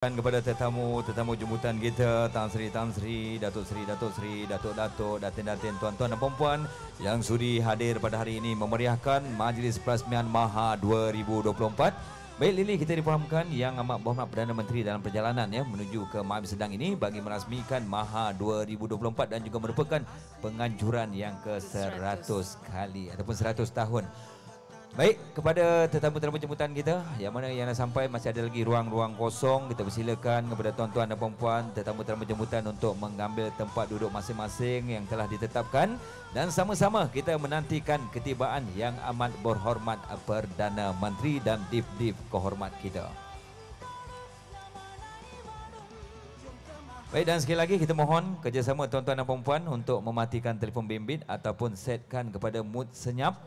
Kepada tetamu jemputan kita, Tan Sri, Datuk Sri, Datuk, Datin, tuan-tuan dan puan-puan yang sudi hadir pada hari ini memeriahkan Majlis Perasmian Maha 2024. Baik Lily, kita difahamkan yang amat berhormat Perdana Menteri dalam perjalanan menuju ke Majlis Sedang ini bagi merasmikan Maha 2024 dan juga merupakan penganjuran yang ke-100 kali ataupun 100 tahun. Baik, kepada tetamu-tetamu jemputan kita yang mana yang dah sampai, masih ada lagi ruang-ruang kosong. Kita persilakan kepada tuan-tuan dan puan-puan tetamu-tetamu jemputan untuk mengambil tempat duduk masing-masing yang telah ditetapkan. Dan sama-sama kita menantikan ketibaan yang amat berhormat Perdana Menteri dan Div-Div kehormat kita. Baik, dan sekali lagi kita mohon kerjasama tuan-tuan dan puan-puan untuk mematikan telefon bimbit ataupun setkan kepada mood senyap.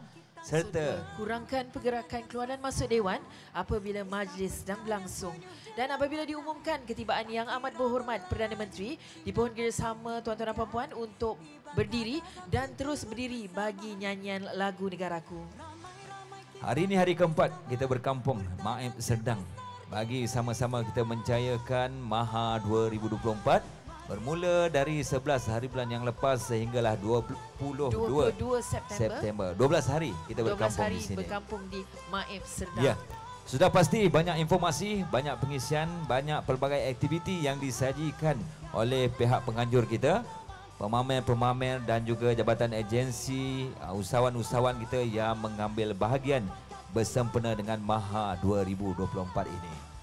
Serta kurangkan pergerakan keluar dan masuk Dewan apabila majlis sedang berlangsung. Dan apabila diumumkan ketibaan yang amat berhormat Perdana Menteri, dipohon kerjasama tuan-tuan dan puan-puan untuk berdiri dan terus berdiri bagi nyanyian lagu Negaraku. Hari ini hari keempat kita berkampung Maib Serdang bagi sama-sama kita menjayakan Maha 2024. Bermula dari 11 hari bulan yang lepas sehinggalah 22 September. 12 hari kita berkampung di sini. Berkampung di Maib Serdang. Ya. Sudah pasti banyak informasi, banyak pengisian, banyak pelbagai aktiviti yang disajikan oleh pihak penganjur kita, pemamer-pemamer dan juga jabatan agensi, usahawan-usahawan kita yang mengambil bahagian bersempena dengan Maha 2024 ini.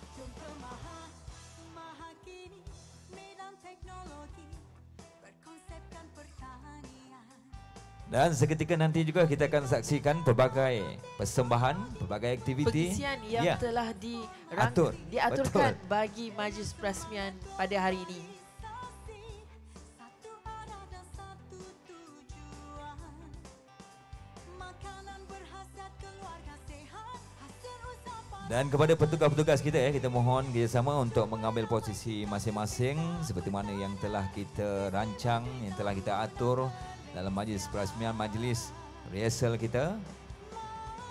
Dan seketika nanti juga kita akan saksikan pelbagai persembahan, pelbagai aktiviti pengisian yang telah diaturkan bagi Majlis Perasmian pada hari ini. Dan kepada petugas-petugas kita kita mohon kerjasama untuk mengambil posisi masing-masing seperti mana yang telah kita rancang, yang telah kita atur dalam majlis perasmian, majlis rehearsal kita.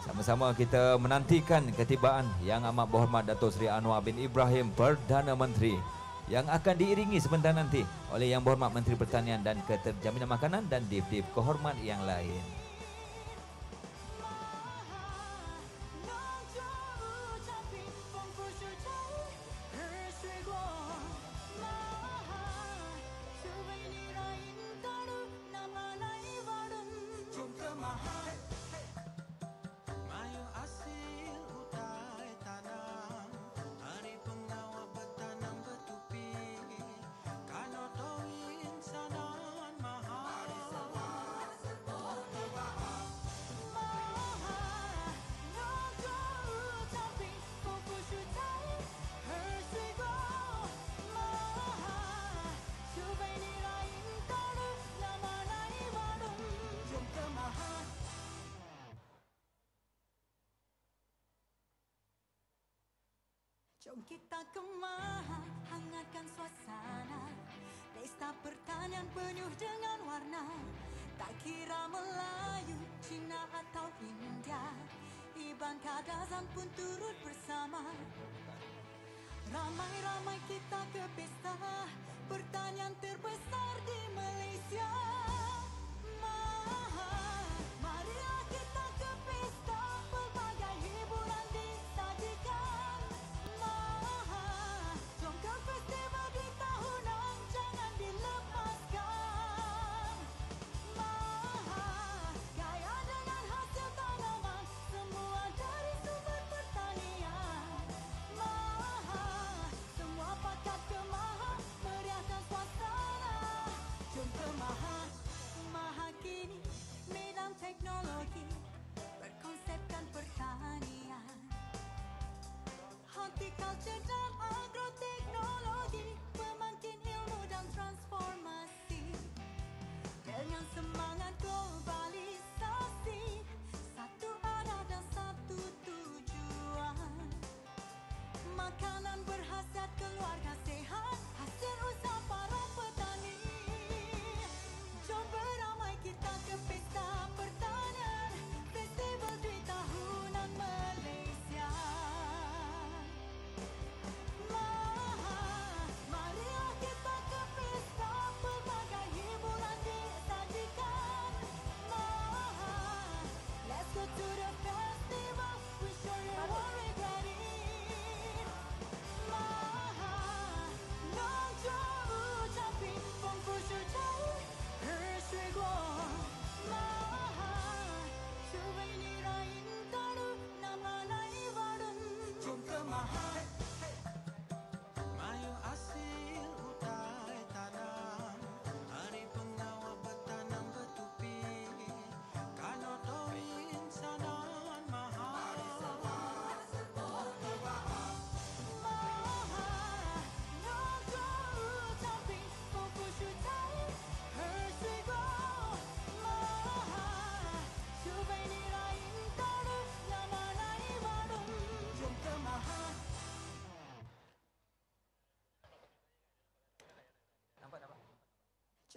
Sama-sama kita menantikan ketibaan yang amat berhormat Datuk Seri Anwar bin Ibrahim Perdana Menteri yang akan diiringi sebentar nanti oleh Yang Berhormat Menteri Pertanian dan Keterjaminan Makanan dan Div-Div kehormat yang lain. Jom kita kemah, hangatkan suasana. Pesta pertanian penuh dengan warna. Tak kira Melayu, Cina atau India, Iban Kadazan pun turut bersama. Ramai-ramai kita ke pesta pertanian terbesar di Malaysia. Marilah kita ke pesta, pelbagai hiburan disajikan. Jom ke festival di tahunan, jangan dilepaskan. Kaya dengan hasil tanaman, semua dari sumber pertanian. Semua pakat ke Maha, meriahkan suasana. Jom ke Maha, Maha kini medan teknologi, berkonsepkan pertanian. Horticulture dan agroteknologi, pemakin ilmu dan transformasi. Dengan semangat globalisasi, satu arah dan satu tujuan. Makanan berhasiat, keluarga sehat, hasil usaha para petani. Jom beramai kita ke pesta pertanian, festival di tahunan Malaysia.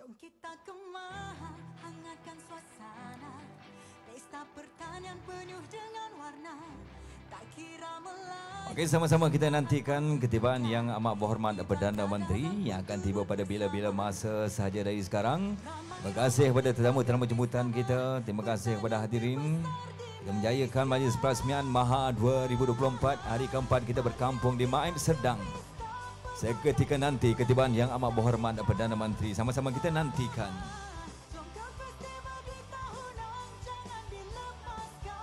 Jom kita kemah, hangatkan suasana. Pesta pertanian penuh dengan warna. Tak kira Melayu. Okey, sama-sama kita nantikan ketibaan Yang Amat Berhormat Perdana Menteri yang akan tiba pada bila-bila masa sahaja dari sekarang. Terima kasih kepada tetamu-tetamu jemputan kita. Terima kasih kepada hadirin. Kita menjayakan Majlis Perasmian Maha 2024. Hari keempat kita berkampung di Maib Serdang. Seketika nanti ketibaan Yang Amat Berhormat Perdana Menteri. Sama-sama kita nantikan. Jom ke festival di tahunan, jangan dilepaskan.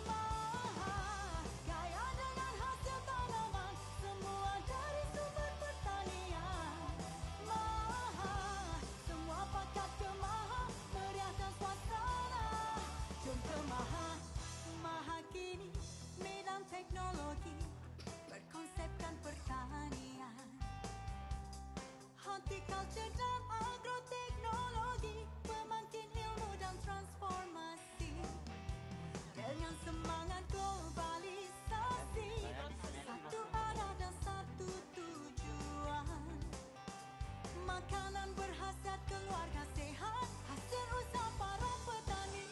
Maha kaya dengan hasil tanaman, semua dari sumber pertanian. Maha semua pakat ke Maha, meriahkan suasana. Jom ke Maha, Maha kini medan teknologi, berkonsepkan pertanian. Horticulture dan agroteknologi, pemakin ilmu dan transformasi. Dengan semangat globalisasi, satu arah dan satu tujuan. Makanan berhasiat, keluarga sehat, hasil usaha para petani.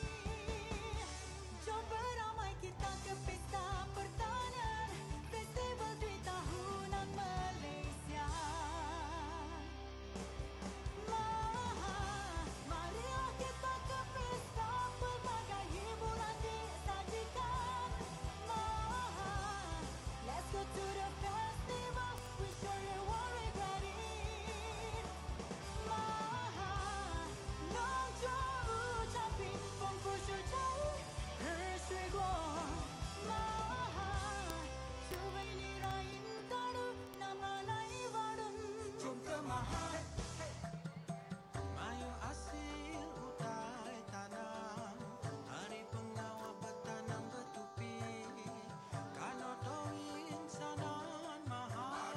Jom beramai kita ke pesta pertanian, festival di tahunan Malaysia. Marilah kita ke pesta, pelbagai hiburan disajikan. Let's go to the festival, we show you what we got in. Long jauh ucapin, 丰富是茶和水果。除非你来引导路，那么来warung. Jom ke Maha. Mayu hasil utai tanam, hari pengawal bertanam bertupi, kalau doin sanan mahal.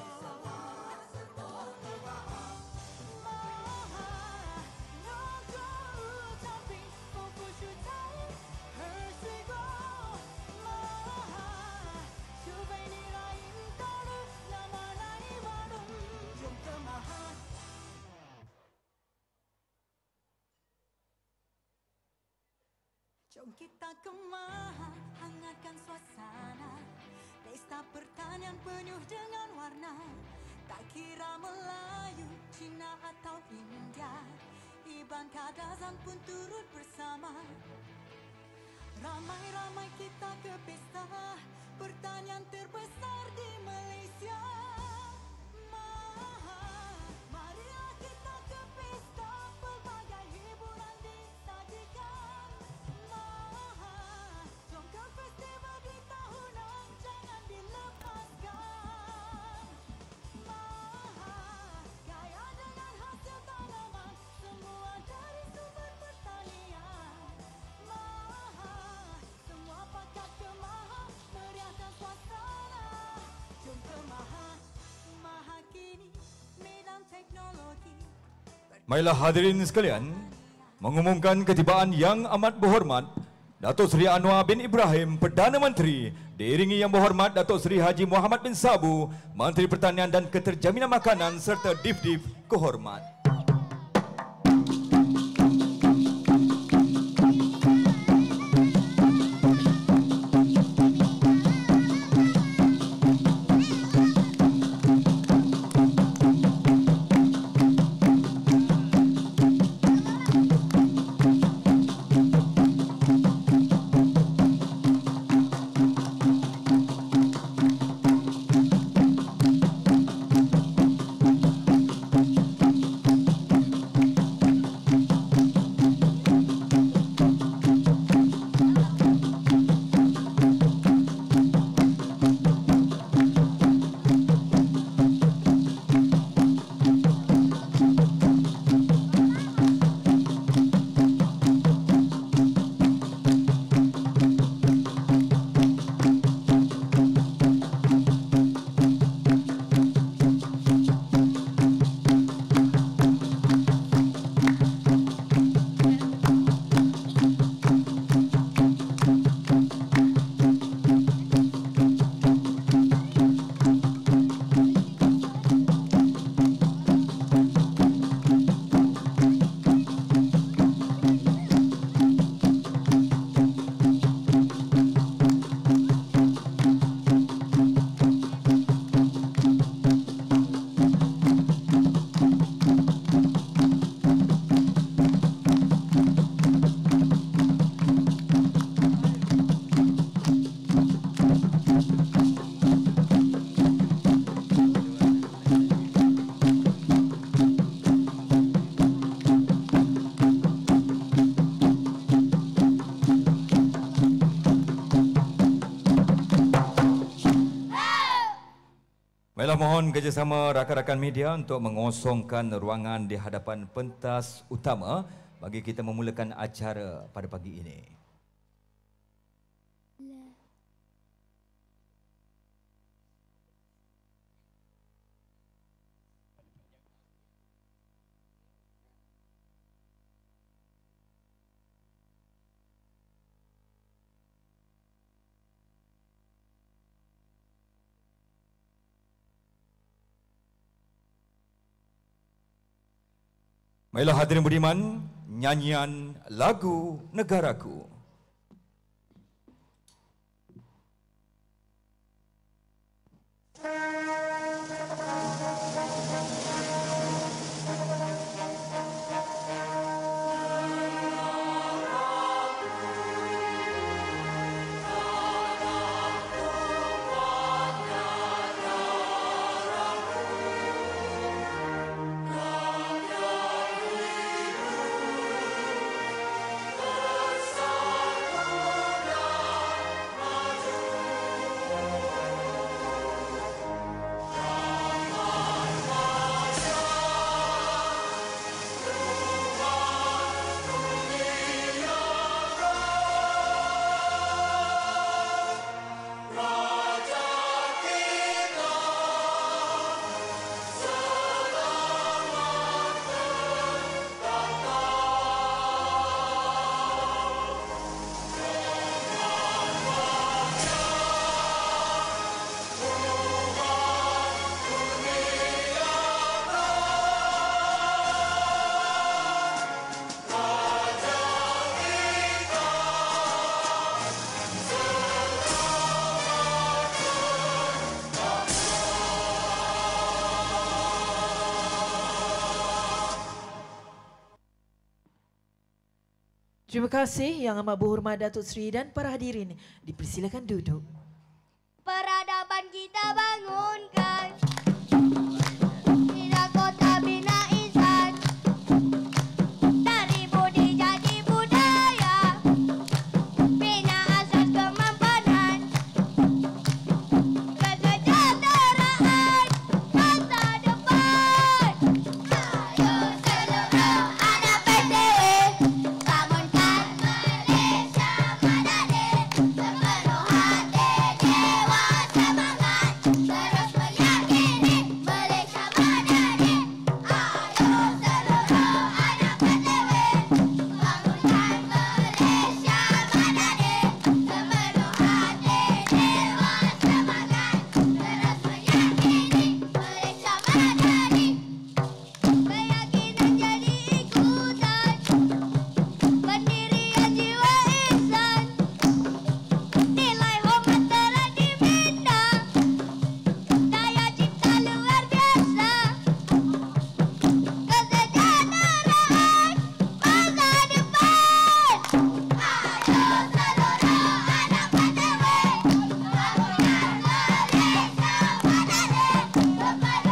Long jauh ucapin, 丰富是茶和水果。除非你来引导路，那么来warung. Jom ke Maha. Jom kita kemah, hangatkan suasana. Pesta pertanian penuh dengan warna. Tak kira Melayu, Cina atau India, Iban Kadazan pun turut bersama. Ramai-ramai kita ke pesta pertanian terbesar di Malaysia. Marilah kita ke pesta, pelbagai hiburan disajikan. Jom ke festival di tahunan, jangan dilepaskan. Kaya dengan hasil tanaman, semua dari sumber pertanian. Semua pakat ke Maha, meriahkan suasana. Jom ke Maha, Maha kini medan teknologi. Baiklah hadirin sekalian, mengumumkan ketibaan Yang Amat Berhormat Datuk Seri Anwar bin Ibrahim, Perdana Menteri, diiringi Yang Berhormat Datuk Seri Haji Muhammad bin Sabu, Menteri Pertanian dan Keterjaminan Makanan serta Div-Div Kehormat. Baiklah, mohon kerjasama rakan-rakan media untuk mengosongkan ruangan di hadapan pentas utama bagi kita memulakan acara pada pagi ini. Baiklah hadirin budiman, nyanyian lagu Negaraku. Terima kasih Yang Amat Berhormat Datuk Seri dan para hadirin. Dipersilakan duduk. Peradaban kita bangunkan, bina kota bina insan, dari budi jadi budaya, bina asas kemampanan, kesejahteraan masa depan. Ayo seluruh anak PTW, bangunkan Malaysia madani, sepenuh hati jiwa semangat, terus meyakini Malaysia madani. Ayo seluruh anak PTW, bangunkan Malaysia madani, sepenuh hati jiwa semangat, terus meyakini Malaysia madani. Keyakinan jadi ikutan, pendirian jiwa insan, nilai hormat telah dibina, daya cipta luar biasa, kesejahteraan masa depan. Ayo seluruh anak PTW, bangunkan Malaysia madani, sepenuh hati jiwa semangat, terus meyakini Malaysia madani.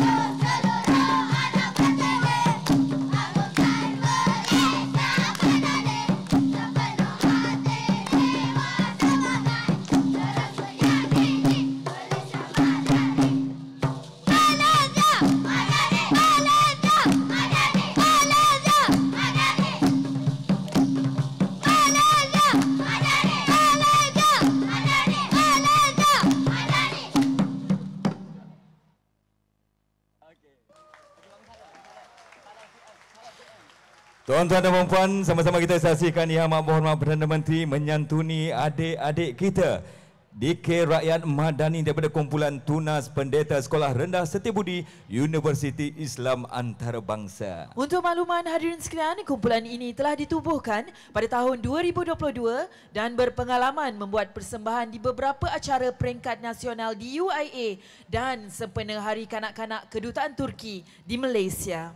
Ayo seluruh anak PTW, bangunkan Malaysia madani, sepenuh hati jiwa semangat, terus meyakini Malaysia madani. Malaysia madani, Malaysia madani, Malaysia madani, Malaysia madani, Malaysia madani, Malaysia madani. Tuan-tuan dan puan-puan, sama-sama kita saksikan Yang Amat Berhormat Perdana Menteri menyantuni adik-adik kita DK Rakyat Madani daripada kumpulan Tunas Pendeta Sekolah Rendah Setiabudi Universiti Islam Antarabangsa. Untuk makluman hadirin sekalian, kumpulan ini telah ditubuhkan pada tahun 2022 dan berpengalaman membuat persembahan di beberapa acara peringkat nasional di UIA dan sempena Hari Kanak-Kanak Kedutaan Turki di Malaysia.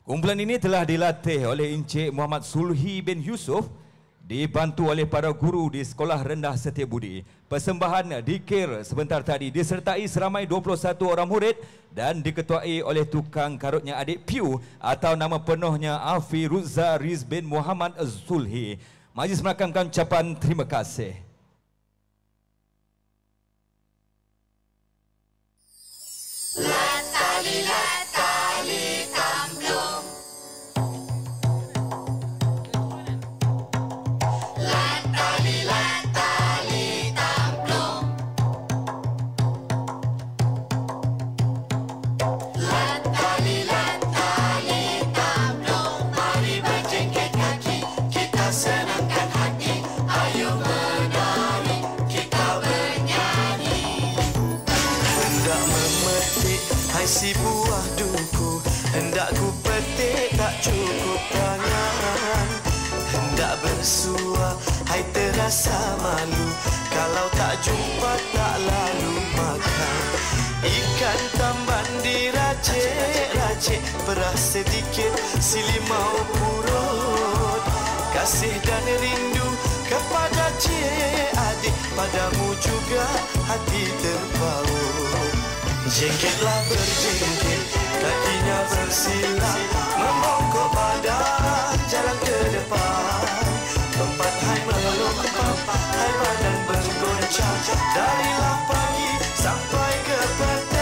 Kumpulan ini telah dilatih oleh Encik Muhammad Sulhi bin Yusof, dibantu oleh para guru di Sekolah Rendah Setiabudi. Persembahan dikir sebentar tadi disertai seramai 21 orang murid dan diketuai oleh tukang karutnya adik Piu atau nama penuhnya Afi Ruzza Riz bin Muhammad Sulhi. Majlis merakamkan ucapan terima kasih. Si buah duku hendak ku petik tak cukup tangan, hendak bersua hai terasa malu kalau tak jumpa tak lalu makan. Ikan tamban diracik-racik perah sedikit sili mau purut. Kasih dan rindu kepada cik adik, padamu juga hati terpaut. Jengkitlah berjengkit, kakinya bersila membongkok badan jalan ke depan. Tempat hai melompat, hai badan bergoncang, darilah pagi sampai ke petang.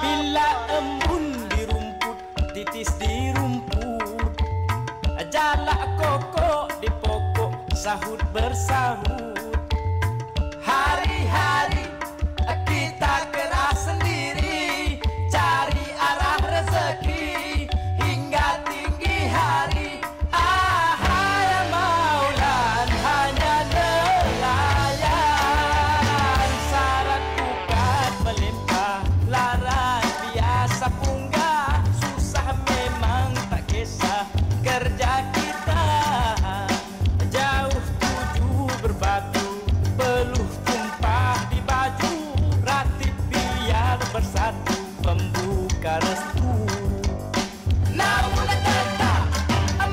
Bila embun di rumput, titis di rumput, jalak kokok di pokok, sahut bersahut. Hari-hari kita keras sendiri, cari arah rezeki hingga tinggi hari. Ahai Maulan, hanya nelayan, syarat bukan melimpah lara. Biasa punggah, susah memang tak kisah. Kerja kita jauh tuju berbatu, peluh tumpah di baju, ratip biar bersatu pembuka restu. Namun tetap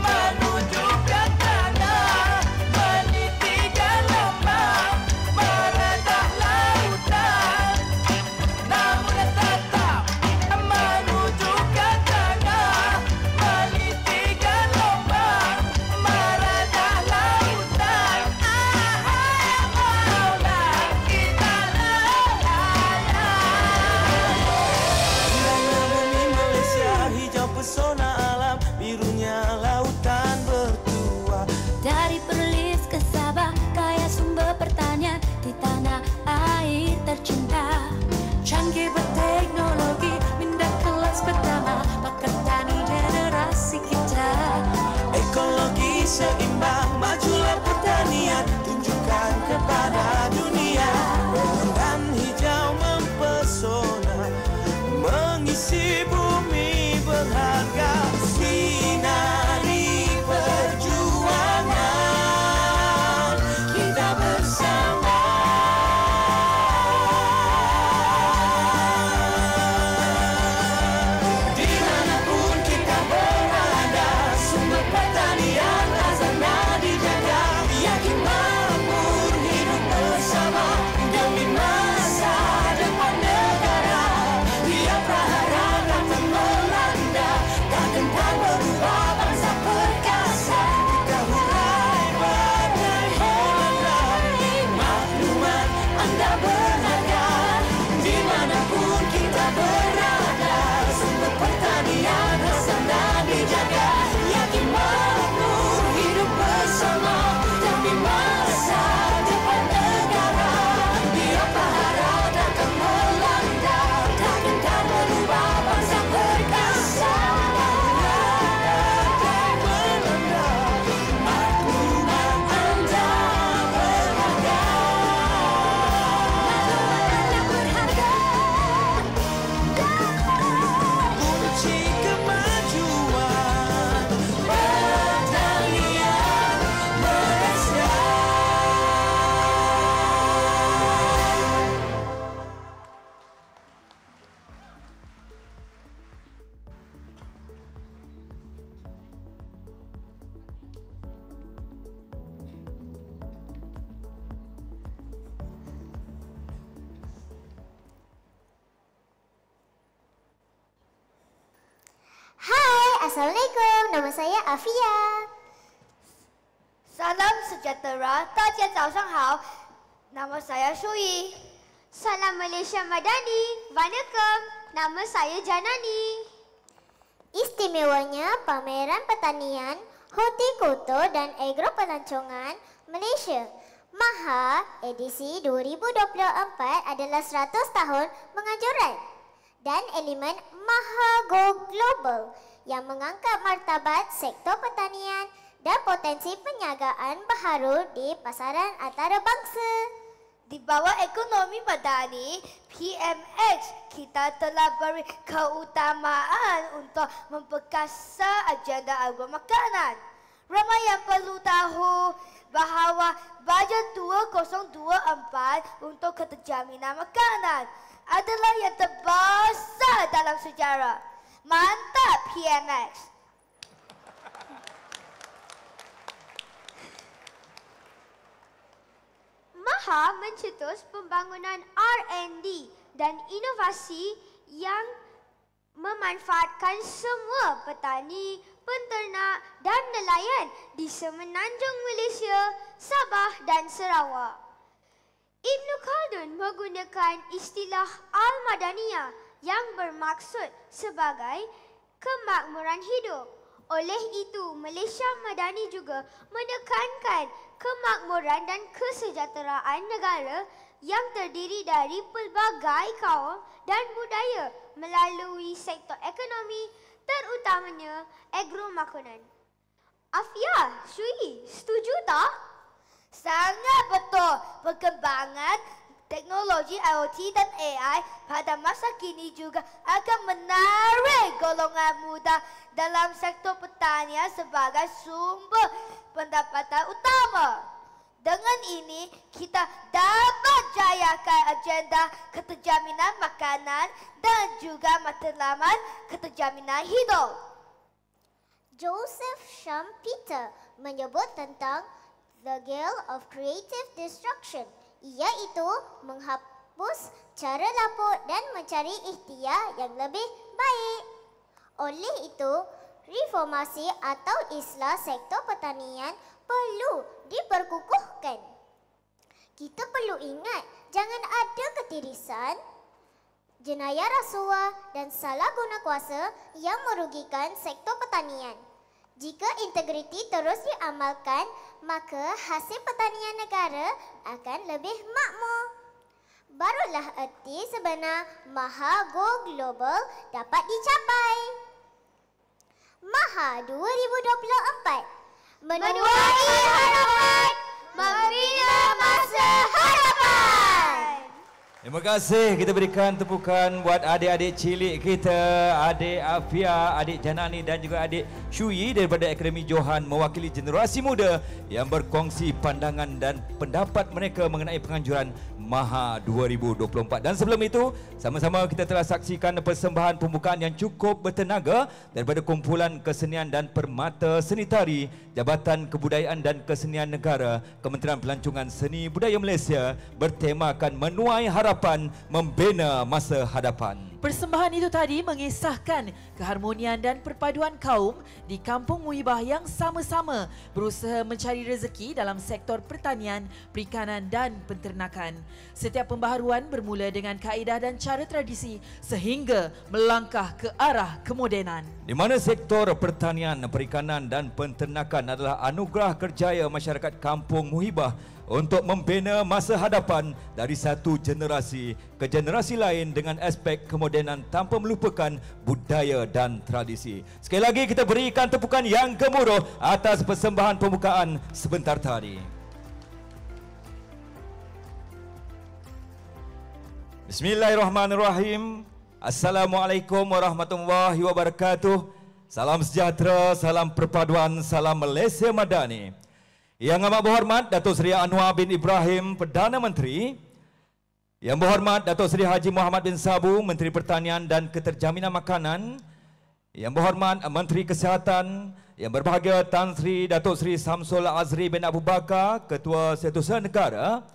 menuju ke tanah, meniti gelombang, meredah lautan. Namun tetap menuju ke tengah, meniti gelombang, meredah lautan. Ahai Maulan, kita nelayan. Bumi Malaysia hijau pesona alam, birunya lautan bertua. Dari Perlis ke Sabah, kaya sumber pertanian di tanah air tercinta. Canggih berteknologi, minda kelas pertama, paket tani generasi kita. Ekologi seimbang, majulah pertanian, tunjukkan kepada dunia. Dan hijau mempesona, mengisi bumi berharga, sinari perjuangan kita bersama. Dimanapun kita berada, sumber pertanian azam Assalamualaikum. Nama saya Afia. Salam sejahtera, 大家早上好. Nama saya Shui. Salam Malaysia Madani. Waalaikum. Nama saya Janani. Istimewanya pameran pertanian, hortikultur dan agropelancongan Malaysia. MAHA edisi 2024 adalah 100 tahun menganjuran dan elemen MAHA Go Global yang mengangkat martabat sektor pertanian dan potensi perniagaan baharu di pasaran antarabangsa. Di bawah ekonomi madani, PMX, kita telah beri keutamaan untuk memperkasa agenda agro-makanan. Ramai yang perlu tahu bahawa bajet 2024 untuk keterjaminan makanan adalah yang terbesar dalam sejarah. Mantap PMX! MAHA mencetus pembangunan R&D dan inovasi yang memanfaatkan semua petani, penternak dan nelayan di semenanjung Malaysia, Sabah dan Sarawak. Ibn Khaldun menggunakan istilah Al-Madaniyah yang bermaksud sebagai kemakmuran hidup. Oleh itu, Malaysia Madani juga menekankan kemakmuran dan kesejahteraan negara yang terdiri dari pelbagai kaum dan budaya melalui sektor ekonomi, terutamanya agro-makanan. Afia, Shui, setuju tak? Sangat betul. Perkembangan teknologi IoT dan AI pada masa kini juga akan menarik golongan muda dalam sektor pertanian sebagai sumber pendapatan utama. Dengan ini, kita dapat jayakan agenda keterjaminan makanan dan juga matlamat keterjaminan hidup. Joseph Schumpeter menyebut tentang the guilt of creative destruction, iaitu menghapus cara lapuk dan mencari ikhtiar yang lebih baik. Oleh itu, reformasi atau islah sektor pertanian perlu diperkukuhkan. Kita perlu ingat, jangan ada ketirisan, jenayah rasuah dan salah guna kuasa yang merugikan sektor pertanian. Jika integriti terus diamalkan, maka hasil pertanian negara akan lebih makmur. Barulah erti sebenar MAHA Go Global dapat dicapai. MAHA 2024 menuai harapan, membina masa harapan. Terima kasih, kita berikan tepukan buat adik-adik cilik kita, adik Afia, adik Janani dan juga adik Shui daripada Akademi Johan mewakili generasi muda yang berkongsi pandangan dan pendapat mereka mengenai penganjuran MAHA 2024. Dan sebelum itu, sama-sama kita telah saksikan persembahan pembukaan yang cukup bertenaga daripada Kumpulan Kesenian dan Permata Seni Tari, Jabatan Kebudayaan dan Kesenian Negara, Kementerian Pelancongan Seni Budaya Malaysia bertemakan menuai harapan, membina masa hadapan. Persembahan itu tadi mengisahkan keharmonian dan perpaduan kaum di Kampung Muhibah yang sama-sama berusaha mencari rezeki dalam sektor pertanian, perikanan dan penternakan. Setiap pembaharuan bermula dengan kaedah dan cara tradisi sehingga melangkah ke arah kemodenan. Di mana sektor pertanian, perikanan dan penternakan adalah anugerah kerjaya masyarakat Kampung Muhibah untuk membina masa hadapan dari satu generasi ke generasi lain dengan aspek kemodenan tanpa melupakan budaya dan tradisi. Sekali lagi kita berikan tepukan yang gemuruh atas persembahan pembukaan sebentar tadi. Bismillahirrahmanirrahim. Assalamualaikum warahmatullahi wabarakatuh. Salam sejahtera, salam perpaduan, salam Malaysia Madani. Yang amat berhormat Datuk Seri Anwar bin Ibrahim, Perdana Menteri. Yang berhormat Datuk Seri Haji Muhammad bin Sabu, Menteri Pertanian dan Keterjaminan Makanan. Yang berhormat Menteri Kesihatan. Yang berbahagia Tan Sri Datuk Seri Samsul Azri bin Abu Bakar, Ketua Setiausaha Negara.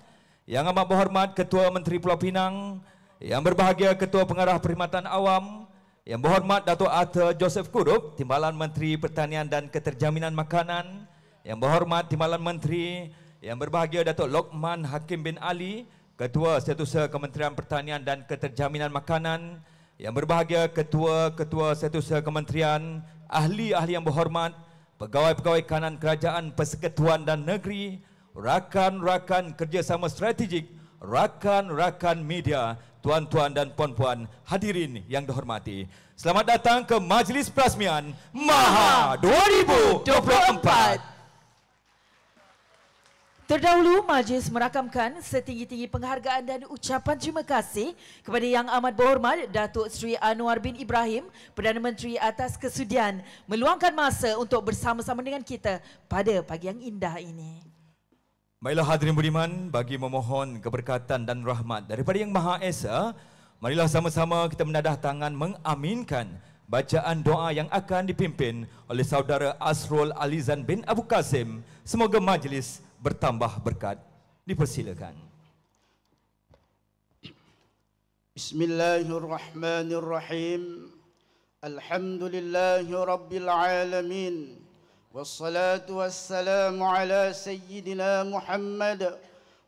Yang amat berhormat Ketua Menteri Pulau Pinang. Yang berbahagia Ketua Pengarah Perkhidmatan Awam, Yang berhormat Datuk Arthur Joseph Kurup, Timbalan Menteri Pertanian dan Keterjaminan Makanan. Yang berhormat Timbalan Menteri, yang berbahagia Datuk Lokman Hakim bin Ali, Ketua Setiausaha Kementerian Pertanian dan Keterjaminan Makanan. Yang berbahagia Ketua-Ketua Setiausaha Kementerian, ahli-ahli yang berhormat, pegawai-pegawai kanan kerajaan, persekutuan dan negeri, rakan-rakan kerjasama strategik, rakan-rakan media, tuan-tuan dan puan-puan, hadirin yang dihormati. Selamat datang ke Majlis Perasmian MAHA 2024. Terdahulu, majlis merakamkan setinggi-tinggi penghargaan dan ucapan terima kasih kepada Yang Amat Berhormat Datuk Seri Anwar bin Ibrahim, Perdana Menteri, atas kesudian meluangkan masa untuk bersama-sama dengan kita pada pagi yang indah ini. Baiklah hadirin budiman, bagi memohon keberkatan dan rahmat daripada Yang Maha Esa, marilah sama-sama kita menadah tangan mengaminkan bacaan doa yang akan dipimpin oleh saudara Asrul Alizan bin Abu Kasim. Semoga majlis bertambah berkat. Dipersilakan. Bismillahirrahmanirrahim. Alhamdulillahi rabbil alamin. Wassalatu wassalamu ala sayyidina Muhammad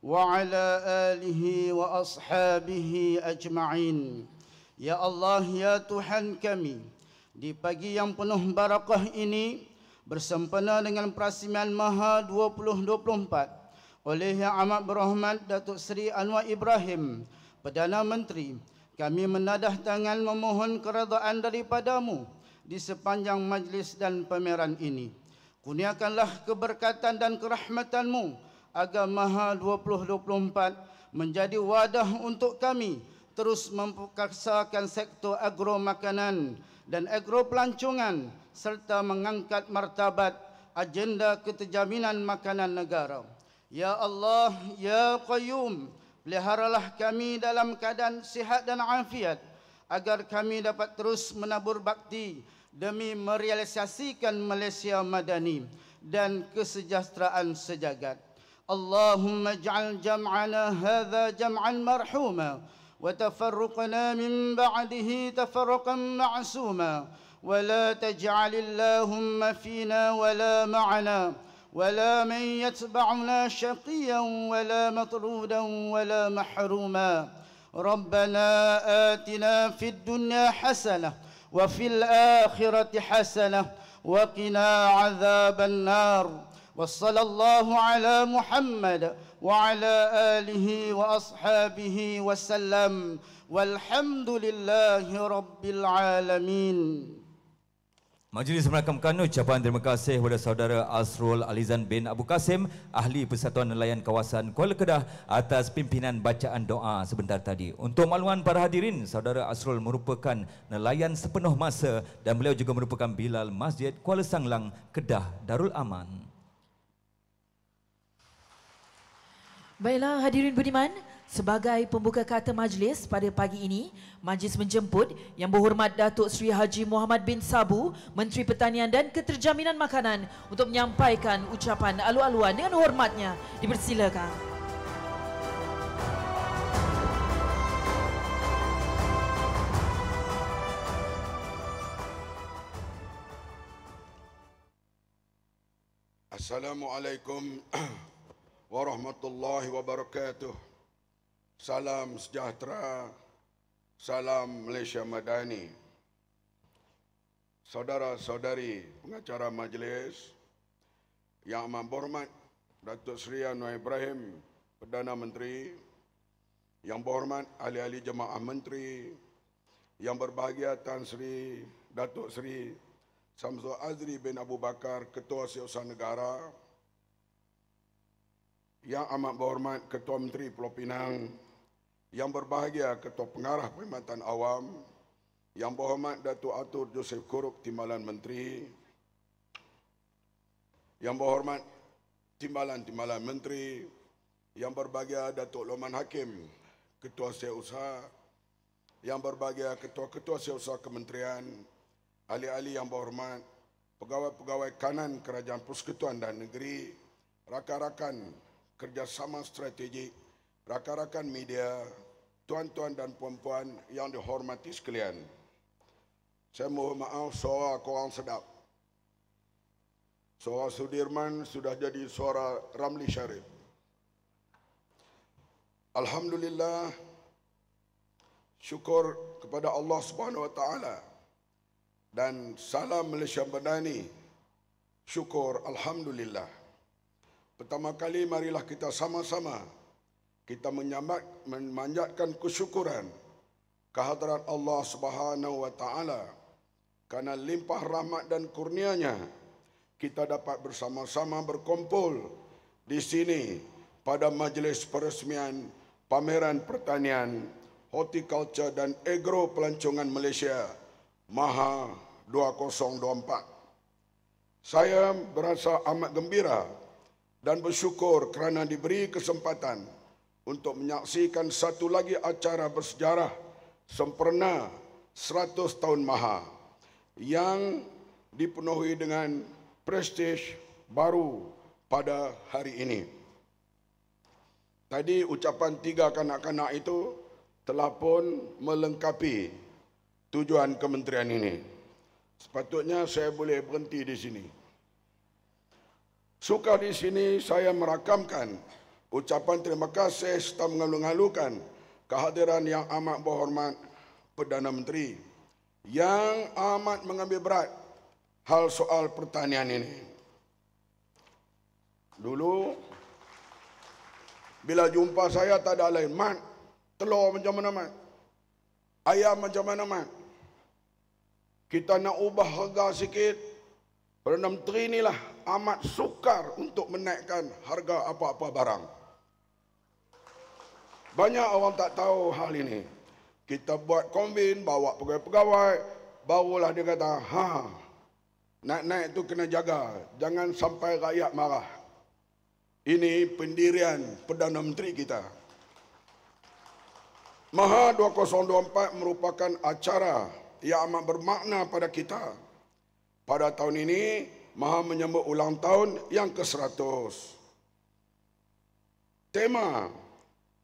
wa ala alihi wa ashabihi ajma'in. Ya Allah, ya Tuhan kami, di pagi yang penuh barakah ini, bersempena dengan Perasmian MAHA 2024 oleh Yang Amat Berhormat Datuk Seri Anwar Ibrahim, Perdana Menteri, kami menadah tangan memohon keredaan daripadamu di sepanjang majlis dan pameran ini. Kurniakanlah keberkatan dan kerahmatanmu agar MAHA 2024 menjadi wadah untuk kami terus memperkasakan sektor agro makanan dan agro pelancongan serta mengangkat martabat agenda keterjaminan makanan negara. Ya Allah, ya Qayyum, peliharalah kami dalam keadaan sihat dan afiat agar kami dapat terus menabur bakti demi merealisasikan Malaysia madani dan kesejahteraan sejagat. Allahumma ij'al jam'ana hadha jam'an marhuma wa tafarruqana min ba'dihi tafarruqan ma'suma. ولا تجعل اللهم فينا ولا معنا ولا من يتبعنا شقيا ولا مطرودا ولا محروما. ربنا آتنا في الدنيا حسنة وفي الآخرة حسنة وقنا عذاب النار. وصلى الله على محمد وعلى آله وأصحابه وسلم والحمد لله رب العالمين. Majlis merakamkan ucapan terima kasih kepada saudara Asrul Alizan bin Abu Kasim, Ahli Persatuan Nelayan Kawasan Kuala Kedah, atas pimpinan bacaan doa sebentar tadi. Untuk makluman para hadirin, saudara Asrul merupakan nelayan sepenuh masa dan beliau juga merupakan Bilal Masjid Kuala Sanglang, Kedah Darul Aman. Baiklah hadirin budiman, sebagai pembuka kata majlis pada pagi ini, majlis menjemput Yang Berhormat Datuk Seri Haji Muhammad bin Sabu, Menteri Pertanian dan Keterjaminan Makanan, untuk menyampaikan ucapan alu-aluan dengan hormatnya. Dipersilakan. Assalamualaikum warahmatullahi wabarakatuh. Salam sejahtera, salam Malaysia Madani. Saudara-saudari pengacara majlis, Yang Amat Berhormat Datuk Seri Anwar Ibrahim, Perdana Menteri, Yang Berhormat ahli-ahli jemaah menteri, yang berbahagia Tan Sri Datuk Seri Samsul Azri bin Abu Bakar, Ketua Setiausaha Negara, Yang Amat Berhormat Ketua Menteri Pulau Pinang, yang berbahagia Ketua Pengarah Perkhidmatan Awam, Yang Berhormat Datuk Arthur Joseph Kurup, Timbalan Menteri, Yang Berhormat Timbalan Menteri, yang berbahagia Datuk Lokman Hakim, Ketua Setiausaha, yang berbahagia Ketua-Ketua Setiausaha Kementerian, ahli-ahli yang berhormat, pegawai-pegawai kanan Kerajaan Persekutuan dan Negeri, rakan-rakan kerjasama strategik, rakan-rakan media, tuan-tuan dan puan-puan yang dihormati sekalian. Saya mohon maaf, suara korang sedap. Suara Sudirman sudah jadi suara Ramli Syarif. Alhamdulillah, syukur kepada Allah Subhanahu Wa Taala dan salam Malaysia Madani. Syukur, alhamdulillah. Pertama kali marilah kita sama-sama kita memanjatkan kesyukuran kehadirat Allah Subhanahu Wa Taala karena limpah rahmat dan kurnia-Nya kita dapat bersama-sama berkumpul di sini pada majlis peresmian Pameran Pertanian, Horticulture dan Agro Pelancongan Malaysia MAHA 2024. Saya berasa amat gembira dan bersyukur kerana diberi kesempatan untuk menyaksikan satu lagi acara bersejarah sempurna 100 tahun MAHA yang dipenuhi dengan prestij baru pada hari ini. Tadi ucapan tiga kanak-kanak itu telah pun melengkapi tujuan kementerian ini. Sepatutnya saya boleh berhenti di sini. Suka di sini saya merakamkan ucapan terima kasih serta mengalu-alukan kehadiran yang amat berhormat Perdana Menteri yang amat mengambil berat hal soal pertanian ini. Dulu bila jumpa saya tak ada lain, Mat, telur macam mana, Mat? Ayam macam mana, Mat? Kita nak ubah harga sikit. Perdana Menteri inilah amat sukar untuk menaikkan harga apa-apa barang. Banyak orang tak tahu hal ini. Kita buat kombin, bawa pegawai-pegawai, barulah dia kata, naik-naik tu kena jaga, jangan sampai rakyat marah. Ini pendirian Perdana Menteri kita. MAHA 2024 merupakan acara yang amat bermakna pada kita. Pada tahun ini, MAHA menyambut ulang tahun yang ke-100. Tema,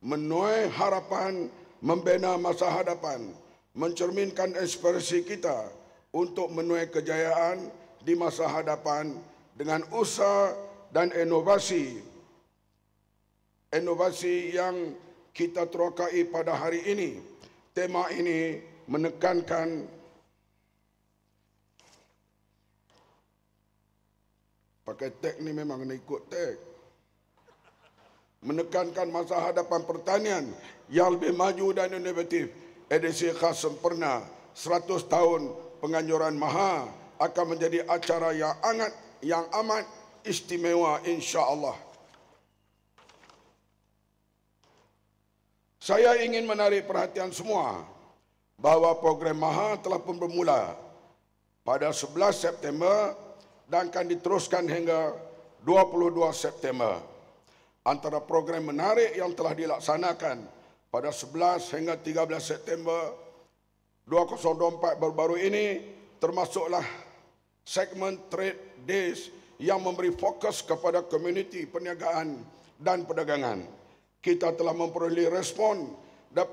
menuai harapan, membina masa hadapan, mencerminkan aspirasi kita untuk menuai kejayaan di masa hadapan dengan usaha dan inovasi yang kita terokai pada hari ini. Tema ini menekankan pakai tag ni memang kena ikut tag. Menekankan masa hadapan pertanian yang lebih maju dan inovatif. Edisi khas sempurna 100 tahun penganjuran MAHA akan menjadi acara yang amat istimewa insya-Allah. Saya ingin menarik perhatian semua bahawa program MAHA telah pun bermula pada 11 September dan akan diteruskan hingga 22 September. Antara program menarik yang telah dilaksanakan pada 11 hingga 13 September 2024 baru-baru ini termasuklah segmen Trade Days yang memberi fokus kepada komuniti perniagaan dan perdagangan. Kita telah memperoleh respon dan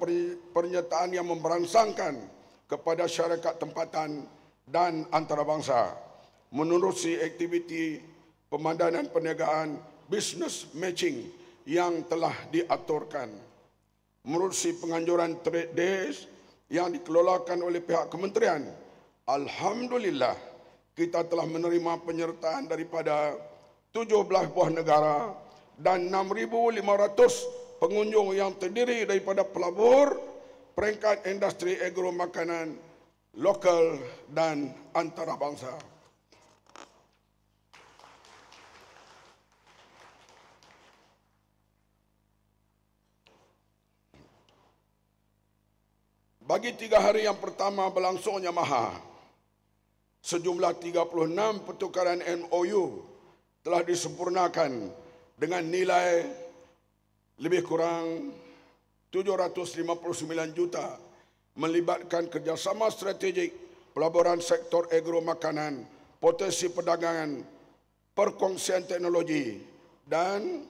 pernyataan yang memberangsangkan kepada syarikat tempatan dan antarabangsa menerusi aktiviti pemandangan perniagaan business matching yang telah diaturkan. Menerusi penganjuran Trade Days yang dikelolakan oleh pihak kementerian, alhamdulillah kita telah menerima penyertaan daripada 17 buah negara dan 6,500 pengunjung yang terdiri daripada pelabur, peringkat industri agro makanan lokal dan antarabangsa. Bagi 3 hari yang pertama berlangsungnya MAHA, sejumlah 36 pertukaran MOU telah disempurnakan dengan nilai lebih kurang 759 juta melibatkan kerjasama strategik pelaburan sektor agro makanan, potensi perdagangan, perkongsian teknologi dan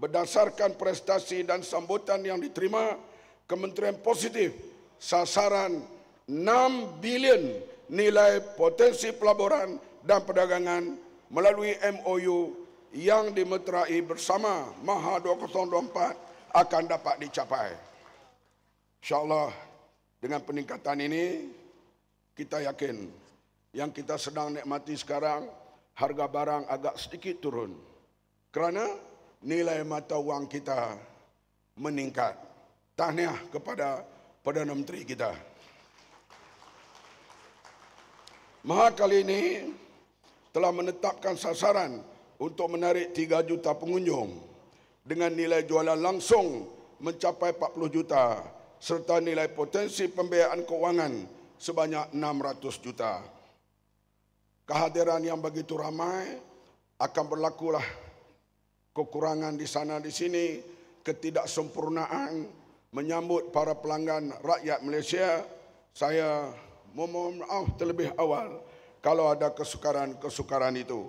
berdasarkan prestasi dan sambutan yang diterima, Kementerian positif sasaran 6 bilion nilai potensi pelaburan dan perdagangan melalui MOU yang dimeterai bersama MAHA 2024 akan dapat dicapai. InsyaAllah dengan peningkatan ini, kita yakin yang kita sedang nikmati sekarang, harga barang agak sedikit turun. Kerana nilai mata wang kita meningkat. Tahniah kepada Perdana Menteri kita. MAHA kali ini telah menetapkan sasaran untuk menarik 3 juta pengunjung dengan nilai jualan langsung mencapai 40 juta serta nilai potensi pembiayaan keuangan sebanyak 600 juta. Kehadiran yang begitu ramai akan berlakulah kekurangan di sana di sini, ketidaksempurnaan menyambut para pelanggan rakyat Malaysia. Saya memohon maaf terlebih awal kalau ada kesukaran itu.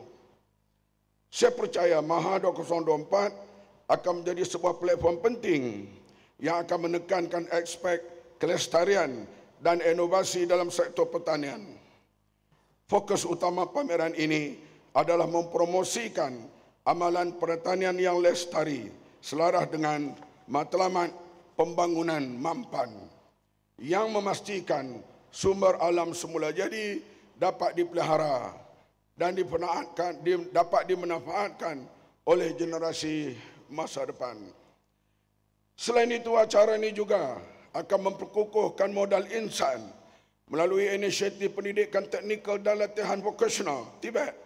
Saya percaya MAHA 2024 akan menjadi sebuah platform penting yang akan menekankan aspek kelestarian dan inovasi dalam sektor pertanian. Fokus utama pameran ini adalah mempromosikan amalan pertanian yang lestari selaras dengan matlamat pembangunan mampan yang memastikan sumber alam semula jadi dapat dipelihara dan dapat dimanfaatkan oleh generasi masa depan. Selain itu, acara ini juga akan memperkukuhkan modal insan melalui inisiatif pendidikan teknikal dan latihan vokasional Tibet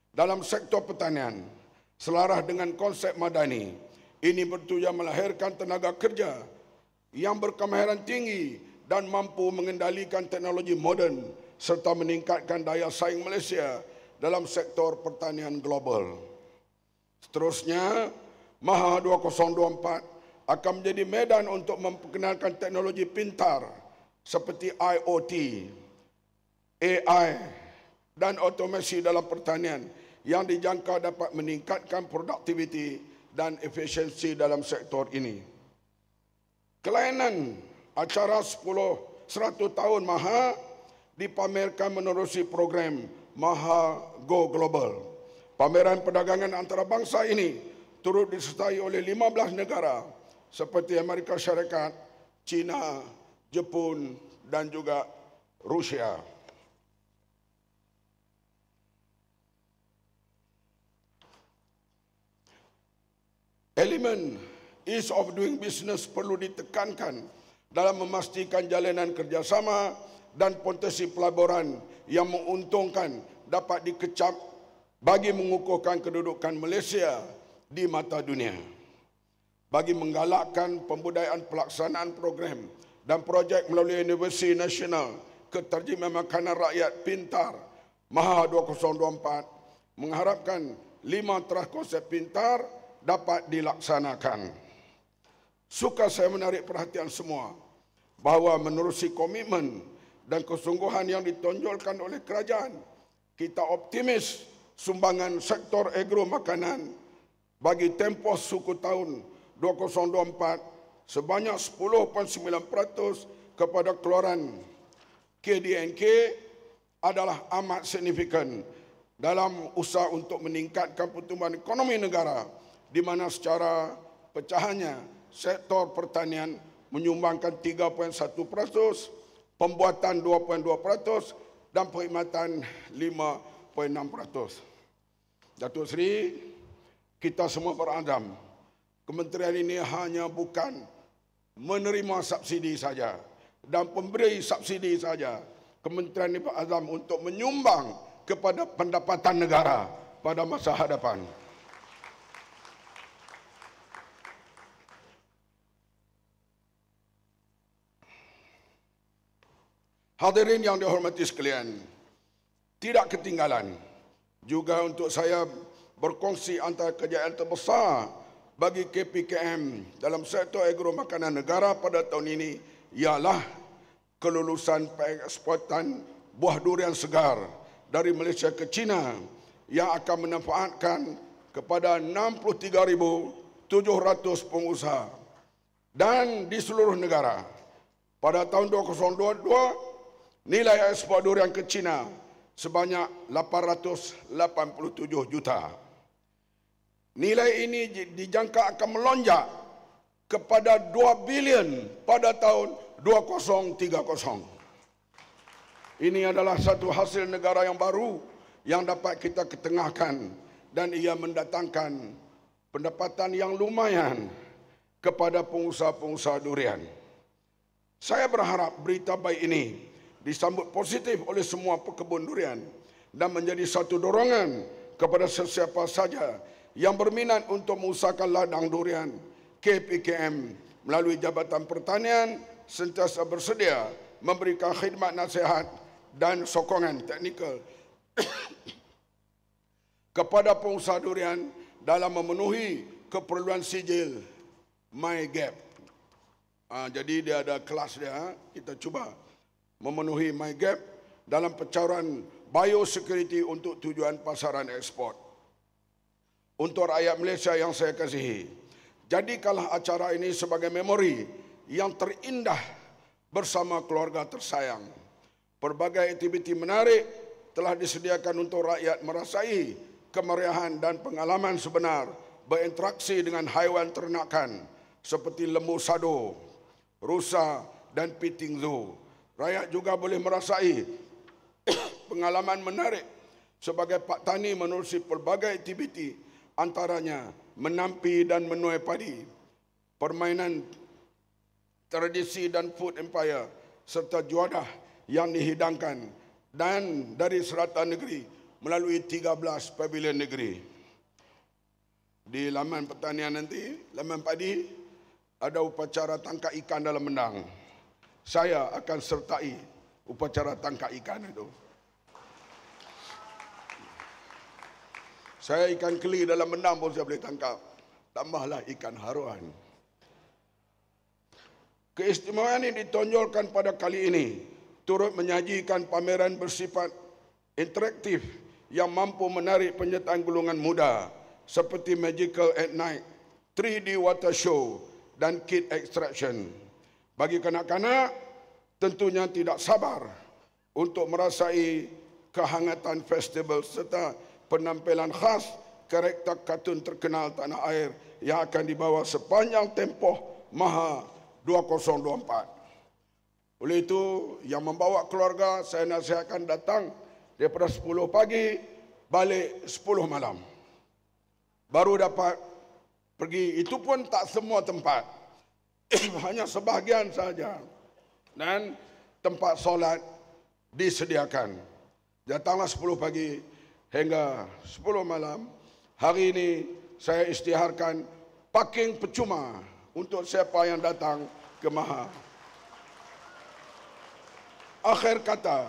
dalam sektor pertanian. Selaras dengan konsep madani, ini bertujuan melahirkan tenaga kerja yang berkemahiran tinggi dan mampu mengendalikan teknologi moden serta meningkatkan daya saing Malaysia dalam sektor pertanian global. Seterusnya, MAHA 2024 akan menjadi medan untuk memperkenalkan teknologi pintar seperti IoT, AI dan otomasi dalam pertanian yang dijangka dapat meningkatkan produktiviti dan efisiensi dalam sektor ini. Kelainan acara 100 tahun MAHA dipamerkan menerusi program MAHA Go Global. Pameran perdagangan antarabangsa ini turut disertai oleh 15 negara seperti Amerika Syarikat, China, Jepun dan juga Rusia. Elemen ease of doing business perlu ditekankan dalam memastikan jalanan kerjasama dan potensi pelaburan yang menguntungkan dapat dikecap bagi mengukuhkan kedudukan Malaysia di mata dunia. Bagi menggalakkan pembudayaan pelaksanaan program dan projek melalui Universiti Nasional Keterjemahan Makanan Rakyat Pintar, MAHA 2024 mengharapkan 5 terah konsep pintar dapat dilaksanakan. Suka saya menarik perhatian semua bahawa menerusi komitmen dan kesungguhan yang ditonjolkan oleh kerajaan, kita optimis sumbangan sektor agro makanan bagi tempoh suku tahun 2024 sebanyak 10.9% kepada keluaran KDNK adalah amat signifikan dalam usaha untuk meningkatkan pertumbuhan ekonomi negara, di mana secara pecahannya sektor pertanian menyumbangkan 3.1%, pembuatan 2.2% dan perkhidmatan 5.6%. Datuk Seri, kita semua berazam, kementerian ini hanya bukan menerima subsidi saja dan pemberi subsidi saja. Kementerian ini berazam untuk menyumbang kepada pendapatan negara pada masa hadapan. Hadirin yang dihormati sekalian, tidak ketinggalan juga untuk saya berkongsi antara kejayaan terbesar bagi KPKM dalam sektor agro makanan negara pada tahun ini ialah kelulusan pengeksportan buah durian segar dari Malaysia ke China yang akan memanfaatkan kepada 63,700 pengusaha dan di seluruh negara. Pada tahun 2022 Nilai ekspor durian ke China sebanyak 887 juta. Nilai ini dijangka akan melonjak kepada 2 bilion pada tahun 2030. Ini adalah satu hasil negara yang baru yang dapat kita ketengahkan dan ia mendatangkan pendapatan yang lumayan kepada pengusaha-pengusaha durian. Saya berharap berita baik ini disambut positif oleh semua pekebun durian dan menjadi satu dorongan kepada sesiapa saja yang berminat untuk mengusahakan ladang durian. KPKM melalui Jabatan Pertanian sentiasa bersedia memberikan khidmat nasihat dan sokongan teknikal kepada pengusaha durian dalam memenuhi keperluan sijil MyGap. Jadi dia ada kelas dia, kita cuba memenuhi MyGap dalam pencauran biosecurity untuk tujuan pasaran ekspor. Untuk rakyat Malaysia yang saya kasihi, jadikanlah acara ini sebagai memori yang terindah bersama keluarga tersayang. Pelbagai aktiviti menarik telah disediakan untuk rakyat merasai kemeriahan dan pengalaman sebenar berinteraksi dengan haiwan ternakan seperti lembu sado, rusa dan piting zoo. Rakyat juga boleh merasai pengalaman menarik sebagai pak tani menerusi pelbagai aktiviti, antaranya menampi dan menuai padi, permainan tradisi dan food empire, serta juadah yang dihidangkan dan dari serata negeri melalui 13 pavilion negeri. Di laman pertanian nanti, laman padi, ada upacara tangkap ikan dalam mendang. Saya akan sertai upacara tangkap ikan itu. Saya ikan keli dalam mendang pun saya boleh tangkap. Tambahlah ikan haruan. Keistimewaan ini ditonjolkan pada kali ini turut menyajikan pameran bersifat interaktif yang mampu menarik penyertaan golongan muda seperti Magical at Night, 3D Water Show dan Kid Extraction. Bagi kanak-kanak, tentunya tidak sabar untuk merasai kehangatan festival serta penampilan khas karakter kartun terkenal tanah air yang akan dibawa sepanjang tempoh Maha 2024. Oleh itu, yang membawa keluarga saya nasihatkan datang daripada 10 pagi balik 10 malam. Baru dapat pergi, itu pun tak semua tempat. Hanya sebahagian saja. Dan tempat solat disediakan. Datanglah 10 pagi hingga 10 malam. Hari ini saya isytiharkan parking percuma untuk siapa yang datang ke Maha. Akhir kata,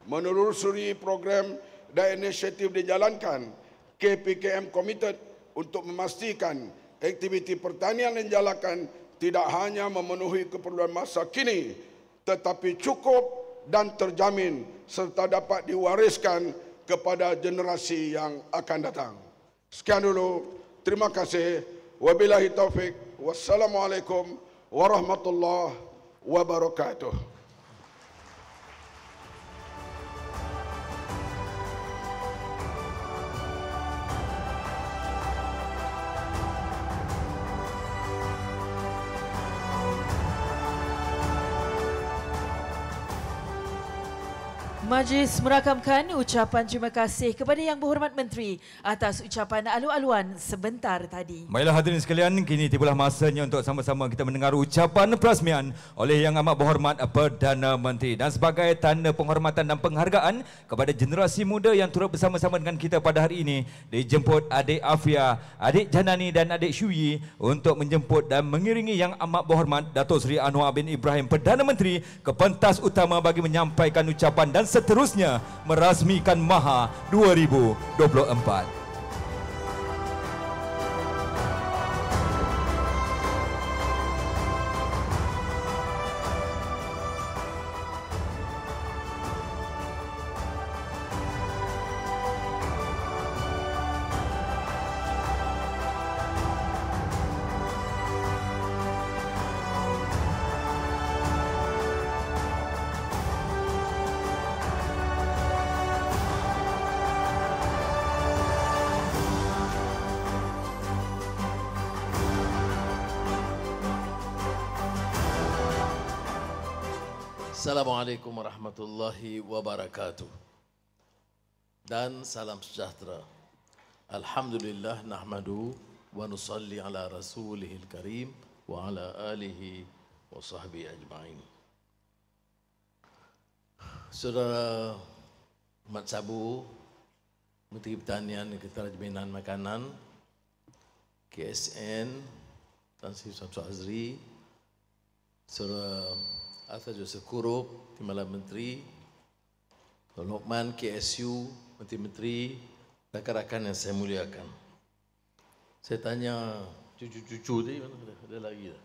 menelusuri program dan inisiatif dijalankan, KPKM komited untuk memastikan aktiviti pertanian yang dijalankan tidak hanya memenuhi keperluan masa kini, tetapi cukup dan terjamin serta dapat diwariskan kepada generasi yang akan datang. Sekian dulu, terima kasih. Wabillahi taufik. Wassalamualaikum warahmatullahi wabarakatuh. Majlis merakamkan ucapan terima kasih kepada Yang Berhormat Menteri atas ucapan alu-aluan sebentar tadi. Baiklah hadirin sekalian, kini tibalah masanya untuk sama-sama kita mendengar ucapan perasmian oleh Yang Amat Berhormat Perdana Menteri dan sebagai tanda penghormatan dan penghargaan kepada generasi muda yang turut bersama-sama dengan kita pada hari ini, dijemput adik Afia, adik Janani dan adik Syuyi untuk menjemput dan mengiringi Yang Amat Berhormat Datuk Seri Anwar bin Ibrahim Perdana Menteri ke pentas utama bagi menyampaikan ucapan dan seterusnya merasmikan Maha 2024. Assalamualaikum warahmatullahi wabarakatuh. Dan salam sejahtera. Alhamdulillah nahmadu wa nusalli ala rasulihil karim wa ala alihi wa sahbihi ajma'in. Saudara Mat Sabu, Menteri Pertanian dan Keterjaminan Makanan, KSN, Tan Sri Samsul Azri, Saudara Arthur Joseph Kurup, Timbalan Menteri, Tuan Lokman, KSU, Menteri-Menteri, rakan-rakan yang saya muliakan. Saya tanya cucu-cucu tadi, mana ada lagi tak?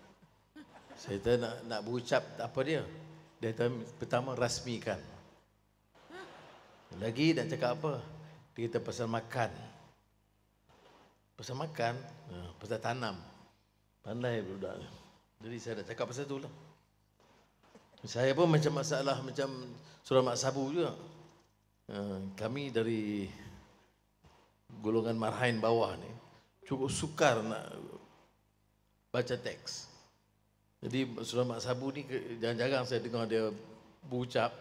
Saya tanya nak berucap apa dia? Dia kata pertama rasmikan. Lagi nak cakap apa? Dia kata pasal makan. Pasal makan, pasal tanam. Pandai budak. Jadi saya nak cakap pasal tu lah. Saya pun macam masalah macam Surah Mak Sabu juga. Kami dari golongan marhain bawah ni cukup sukar nak baca teks. Jadi Surah Mak Sabu ni jarang-jarang saya dengar dia berucap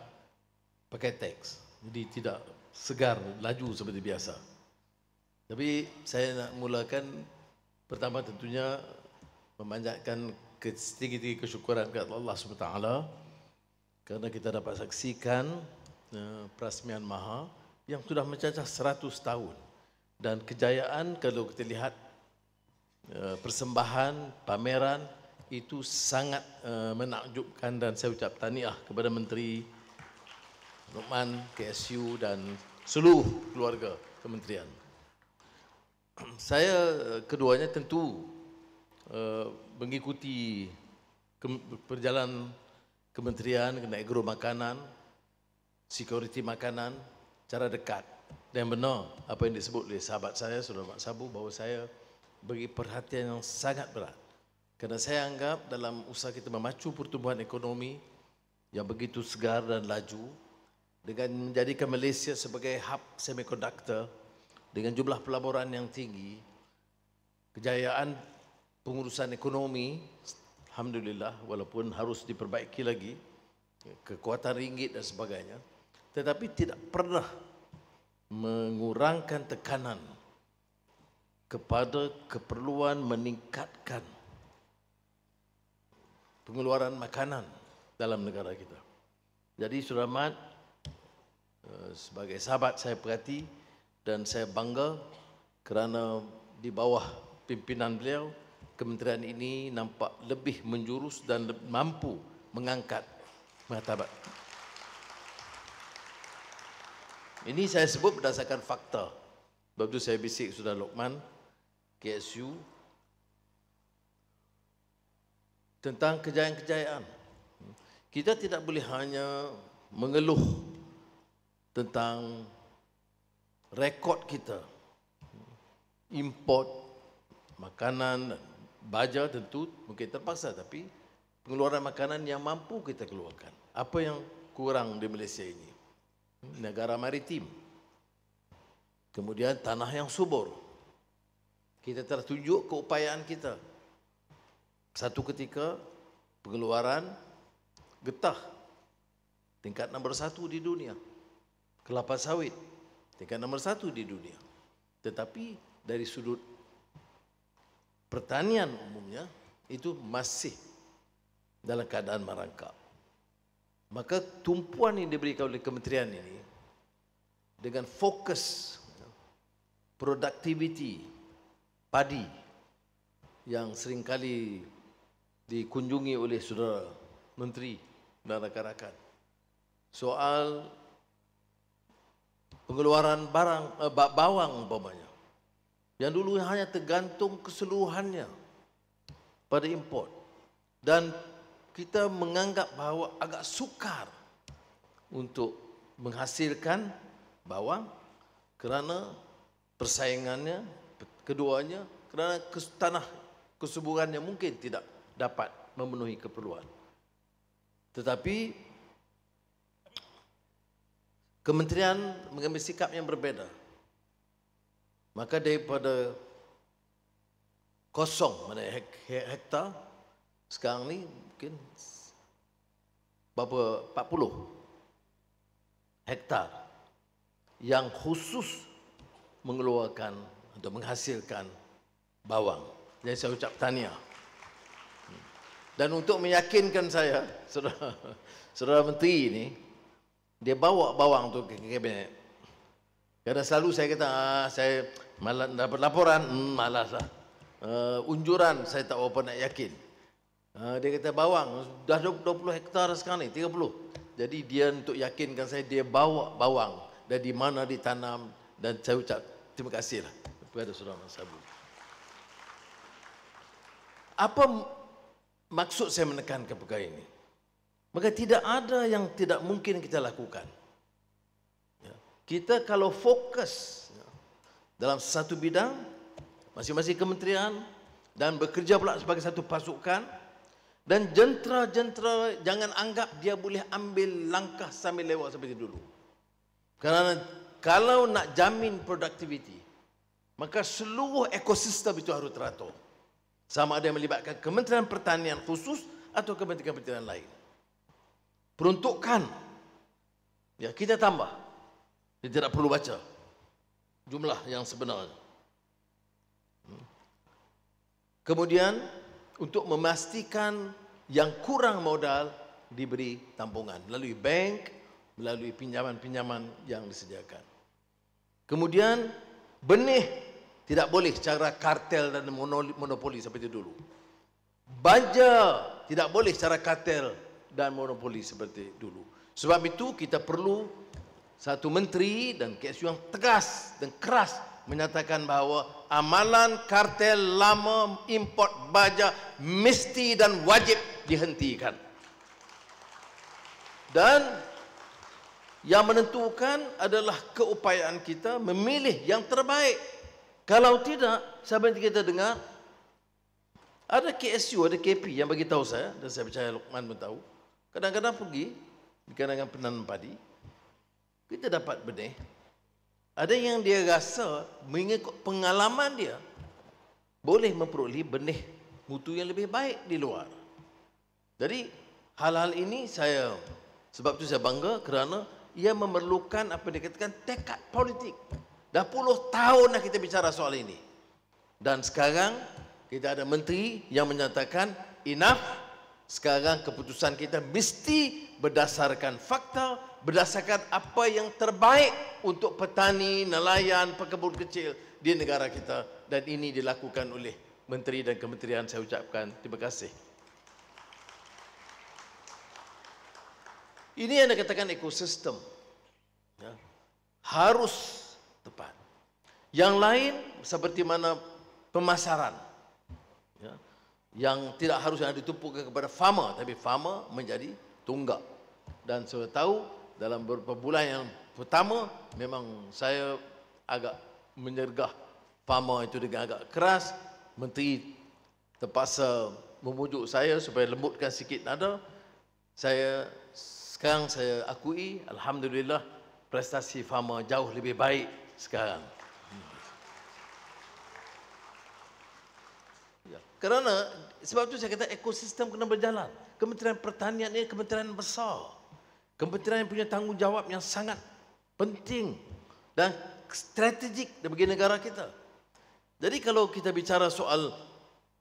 pakai teks. Jadi tidak segar, laju seperti biasa. Tapi saya nak mulakan pertama tentunya memanjatkan setinggi-tinggi kesyukuran kepada Allah SWT kerana kita dapat saksikan perasmian Maha yang sudah mencacah 100 tahun. Dan kejayaan kalau kita lihat persembahan, pameran itu sangat menakjubkan dan saya ucap tahniah kepada Menteri Luqman, KSU dan seluruh keluarga kementerian. Saya keduanya tentu mengikuti perjalanan kementerian kena agro makanan, security makanan cara dekat. Dan benar apa yang disebut oleh sahabat saya, Saudara Mak Sabu, bahawa saya beri perhatian yang sangat berat. Kerana saya anggap dalam usaha kita memacu pertumbuhan ekonomi yang begitu segar dan laju, dengan menjadikan Malaysia sebagai hub semiconductor, dengan jumlah pelaburan yang tinggi, kejayaan pengurusan ekonomi, alhamdulillah, walaupun harus diperbaiki lagi, kekuatan ringgit dan sebagainya, tetapi tidak pernah mengurangkan tekanan kepada keperluan meningkatkan pengeluaran makanan dalam negara kita. Jadi Saudara Mat, sebagai sahabat saya perhati dan saya bangga kerana di bawah pimpinan beliau, kementerian ini nampak lebih menjurus dan mampu mengangkat martabat. Ini saya sebut berdasarkan fakta. Sebab itu saya bisik Saudara Lokman, KSU, tentang kejayaan-kejayaan. Kita tidak boleh hanya mengeluh tentang rekod kita. Import makanan, baja tentu mungkin terpaksa, tapi pengeluaran makanan yang mampu kita keluarkan. Apa yang kurang di Malaysia ini? Negara maritim, kemudian tanah yang subur. Kita telah tunjuk keupayaan kita. Satu ketika pengeluaran getah tingkat nombor 1 di dunia, kelapa sawit tingkat nombor 1 di dunia. Tetapi dari sudut pertanian umumnya itu masih dalam keadaan merangkak. Maka tumpuan yang diberikan oleh kementerian ini dengan fokus produktiviti padi yang seringkali dikunjungi oleh Saudara Menteri dan rakan-rakan. Soal pengeluaran bawang umpamanya, yang dulu hanya tergantung keseluruhannya pada import, dan kita menganggap bahawa agak sukar untuk menghasilkan bawang kerana persaingannya, keduanya, kerana tanah kesuburannya mungkin tidak dapat memenuhi keperluan. Tetapi kementerian mengambil sikap yang berbeda. Maka daripada kosong, mana hektar, sekarang ni mungkin berapa 40 hektar yang khusus mengeluarkan atau menghasilkan bawang. Jadi saya ucap tahniah. Dan untuk meyakinkan saya, Saudara Menteri ini, dia bawa bawang tu ke kabinet. Karena selalu saya kata, saya malas dapat laporan, malas lah. Unjuran, saya tak apa nak yakin. Dia kata bawang, dah 20 hektar sekarang ni, 30. Jadi dia untuk yakinkan saya, dia bawa bawang dari mana ditanam, dan saya ucap terima kasih lah kepada Saudara Mas Abu. Apa maksud saya menekankan perkara ini? Maka tidak ada yang tidak mungkin kita lakukan. Kita kalau fokus dalam satu bidang, masing-masing kementerian, dan bekerja pula sebagai satu pasukan, dan jentera-jentera jangan anggap dia boleh ambil langkah sambil lewat seperti dulu. Kerana kalau nak jamin produktiviti, maka seluruh ekosistem itu harus teratur. Sama ada yang melibatkan Kementerian Pertanian khusus atau kementerian-kementerian lain. Peruntukan, ya kita tambah. Kita tidak perlu baca jumlah yang sebenarnya. Kemudian untuk memastikan yang kurang modal diberi tampungan melalui bank, melalui pinjaman-pinjaman yang disediakan. Kemudian benih tidak boleh secara kartel dan monopoli seperti dulu. Baja tidak boleh secara kartel dan monopoli seperti dulu. Sebab itu kita perlu satu menteri dan KSU yang tegas dan keras menyatakan bahawa amalan kartel lama import baja mesti dan wajib dihentikan. Dan yang menentukan adalah keupayaan kita memilih yang terbaik. Kalau tidak, sahabat kita dengar, ada KSU, ada KP yang bagi tahu saya, dan saya percaya Luqman pun tahu, kadang-kadang pergi di kalangan penanam padi, kita dapat benih. Ada yang dia rasa mengikut pengalaman dia boleh memperoleh benih mutu yang lebih baik di luar. Jadi hal-hal ini saya, sebab itu saya bangga kerana ia memerlukan apa dikatakan tekad politik. Dah puluh tahun dah kita bicara soal ini. Dan sekarang kita ada menteri yang menyatakan enough. Sekarang keputusan kita mesti berdasarkan fakta, berdasarkan apa yang terbaik untuk petani, nelayan, pekebun kecil di negara kita. Dan ini dilakukan oleh menteri dan kementerian. Saya ucapkan terima kasih. Ini yang dikatakan ekosistem. Ya. Harus tepat. Yang lain seperti mana pemasaran. Ya. Yang tidak harus ditumpukan kepada farmer, tapi farmer menjadi tunggak. Dan saya tahu dalam beberapa bulan yang pertama memang saya agak menyergah farmer itu dengan agak keras. Menteri terpaksa memujuk saya supaya lembutkan sikit nada. Sekarang saya akui, alhamdulillah, prestasi farmer jauh lebih baik sekarang. Ya. Kerana sebab itu saya kata ekosistem kena berjalan. Kementerian Pertanian ini kementerian besar. Kementerian yang punya tanggungjawab yang sangat penting dan strategik bagi negara kita. Jadi kalau kita bicara soal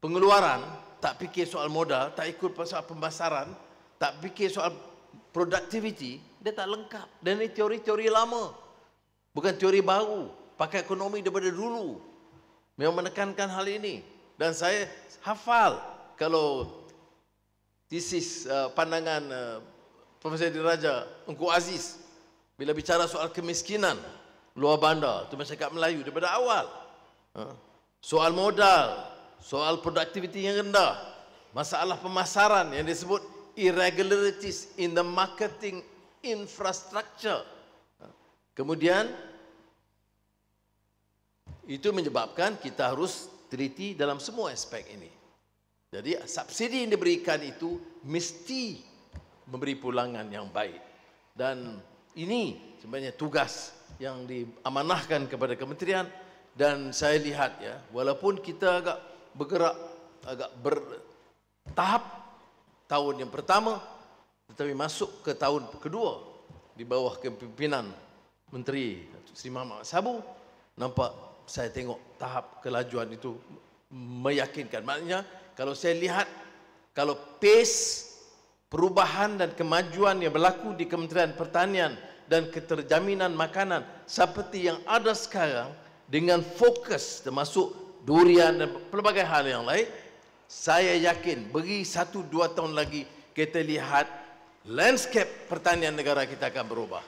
pengeluaran, tak fikir soal modal, tak ikut soal pemasaran, tak fikir soal productivity, dia tak lengkap. Dan ini teori-teori lama. Bukan teori baru, pakai ekonomi daripada dulu. Memang menekankan hal ini. Dan saya hafal kalau tesis pandangan Profesor Diraja Engku Aziz bila bicara soal kemiskinan luar bandar, itu masyarakat Melayu daripada awal. Soal modal, soal produktiviti yang rendah, masalah pemasaran yang disebut irregularities in the marketing infrastructure. Kemudian itu menyebabkan kita harus teliti dalam semua aspek ini. Jadi subsidi yang diberikan itu mesti memberi pulangan yang baik. Dan ini sebenarnya tugas yang diamanahkan kepada kementerian. Dan saya lihat ya, walaupun kita agak bergerak agak bertahap tahun yang pertama, Tetapi masuk ke tahun kedua di bawah kepimpinan Menteri Sri Mahathir Sabu, nampak saya tengok tahap kelajuan itu meyakinkan. Maknanya kalau saya lihat, kalau pace perubahan dan kemajuan yang berlaku di Kementerian Pertanian dan Keterjaminan Makanan seperti yang ada sekarang dengan fokus termasuk durian dan pelbagai hal yang lain, saya yakin bagi 1-2 tahun lagi kita lihat landscape pertanian negara kita akan berubah.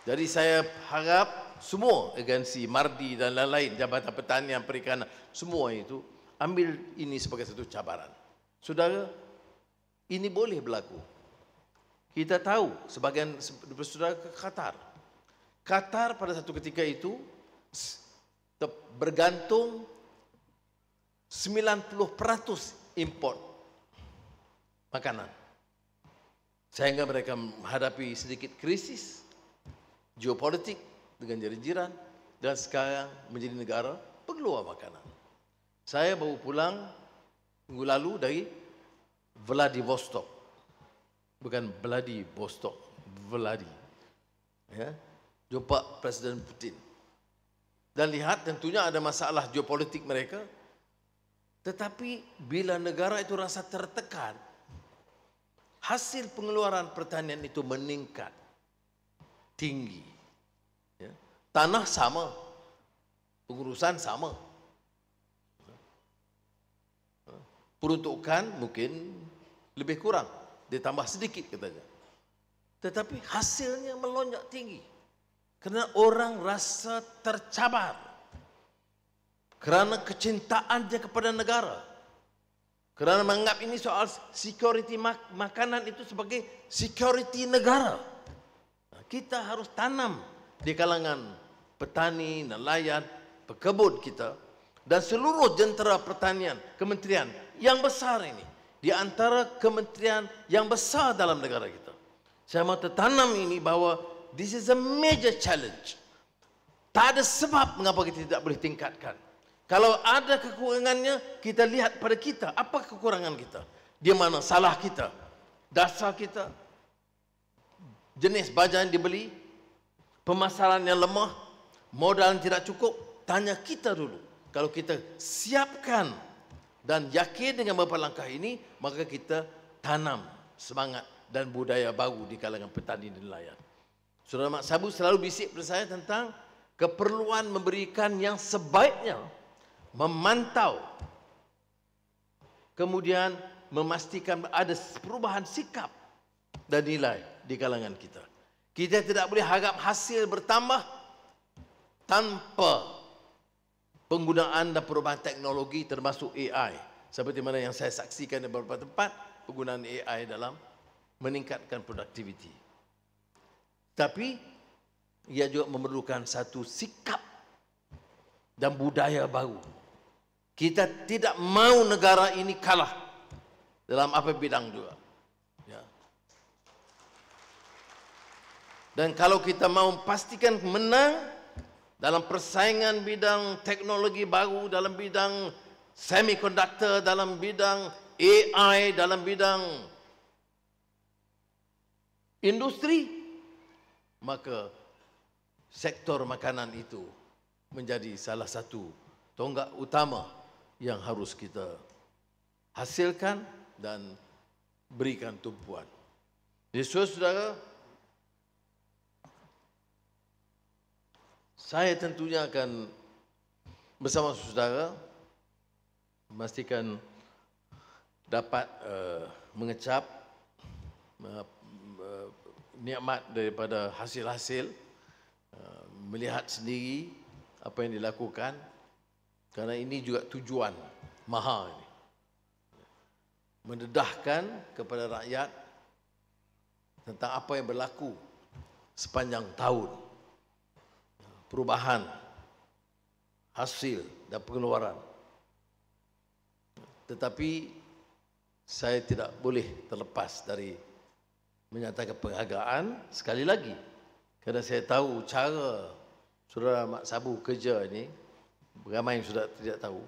Jadi saya harap semua agensi, Mardi dan lain-lain, Jabatan Pertanian, Perikanan, semua itu ambil ini sebagai satu cabaran. Saudara, ini boleh berlaku. Kita tahu sebagian saudara ke Qatar. Qatar pada satu ketika itu bergantung 90% import makanan. Sehingga mereka menghadapi sedikit krisis geopolitik dengan jiran-jiran dan sekarang menjadi negara pengeluar makanan. Saya baru pulang minggu lalu dari Vladivostok. Bukan Vladivostok, Vladi. Ya, jumpa Presiden Putin. Dan lihat tentunya ada masalah geopolitik mereka. Tetapi bila negara itu rasa tertekan, hasil pengeluaran pertanian itu meningkat tinggi. Ya. Tanah sama, pengurusan sama. Peruntukan mungkin lebih kurang, ditambah sedikit katanya. Tetapi hasilnya melonjak tinggi. Kerana orang rasa tercabar. Kerana kecintaannya kepada negara. Kerana menganggap ini soal security makanan itu sebagai security negara. Kita harus tanam di kalangan petani, nelayan, pekebun kita dan seluruh jentera pertanian, kementerian yang besar ini. Di antara kementerian yang besar dalam negara kita. Saya mahu tertanam ini bahawa this is a major challenge. Tak ada sebab mengapa kita tidak boleh tingkatkan. Kalau ada kekurangannya, kita lihat pada kita. Apa kekurangan kita? Di mana salah kita? Dasar kita? Jenis baja yang dibeli? Pemasaran yang lemah? Modal yang tidak cukup? Tanya kita dulu. Kalau kita siapkan dan yakin dengan beberapa langkah ini, maka kita tanam semangat dan budaya baru di kalangan petani dan nelayan. Saudara Mak Sabu selalu bisik kepada saya tentang keperluan memberikan yang sebaiknya, memantau, kemudian memastikan ada perubahan sikap dan nilai di kalangan kita. Kita tidak boleh harap hasil bertambah tanpa penggunaan dan perubahan teknologi termasuk AI. Seperti mana yang saya saksikan di beberapa tempat, penggunaan AI dalam meningkatkan produktiviti. Tapi ia juga memerlukan satu sikap dan budaya baru. Kita tidak mahu negara ini kalah dalam apa bidang juga. Ya. Dan kalau kita mahu pastikan menang dalam persaingan bidang teknologi baru, dalam bidang semiconductor, dalam bidang AI, dalam bidang industri, maka sektor makanan itu menjadi salah satu tonggak utama yang harus kita hasilkan dan berikan tumpuan. Jadi saudara, saya tentunya akan bersama saudara memastikan dapat mengecap nikmat daripada hasil-hasil, melihat sendiri apa yang dilakukan, kerana ini juga tujuan MAHA ini. Mendedahkan kepada rakyat tentang apa yang berlaku sepanjang tahun. Perubahan, hasil dan pengeluaran. Tetapi saya tidak boleh terlepas dari menyatakan penghargaan sekali lagi. Kerana saya tahu cara saudara Mak Sabu kerja ini, ramai yang sudah tidak tahu.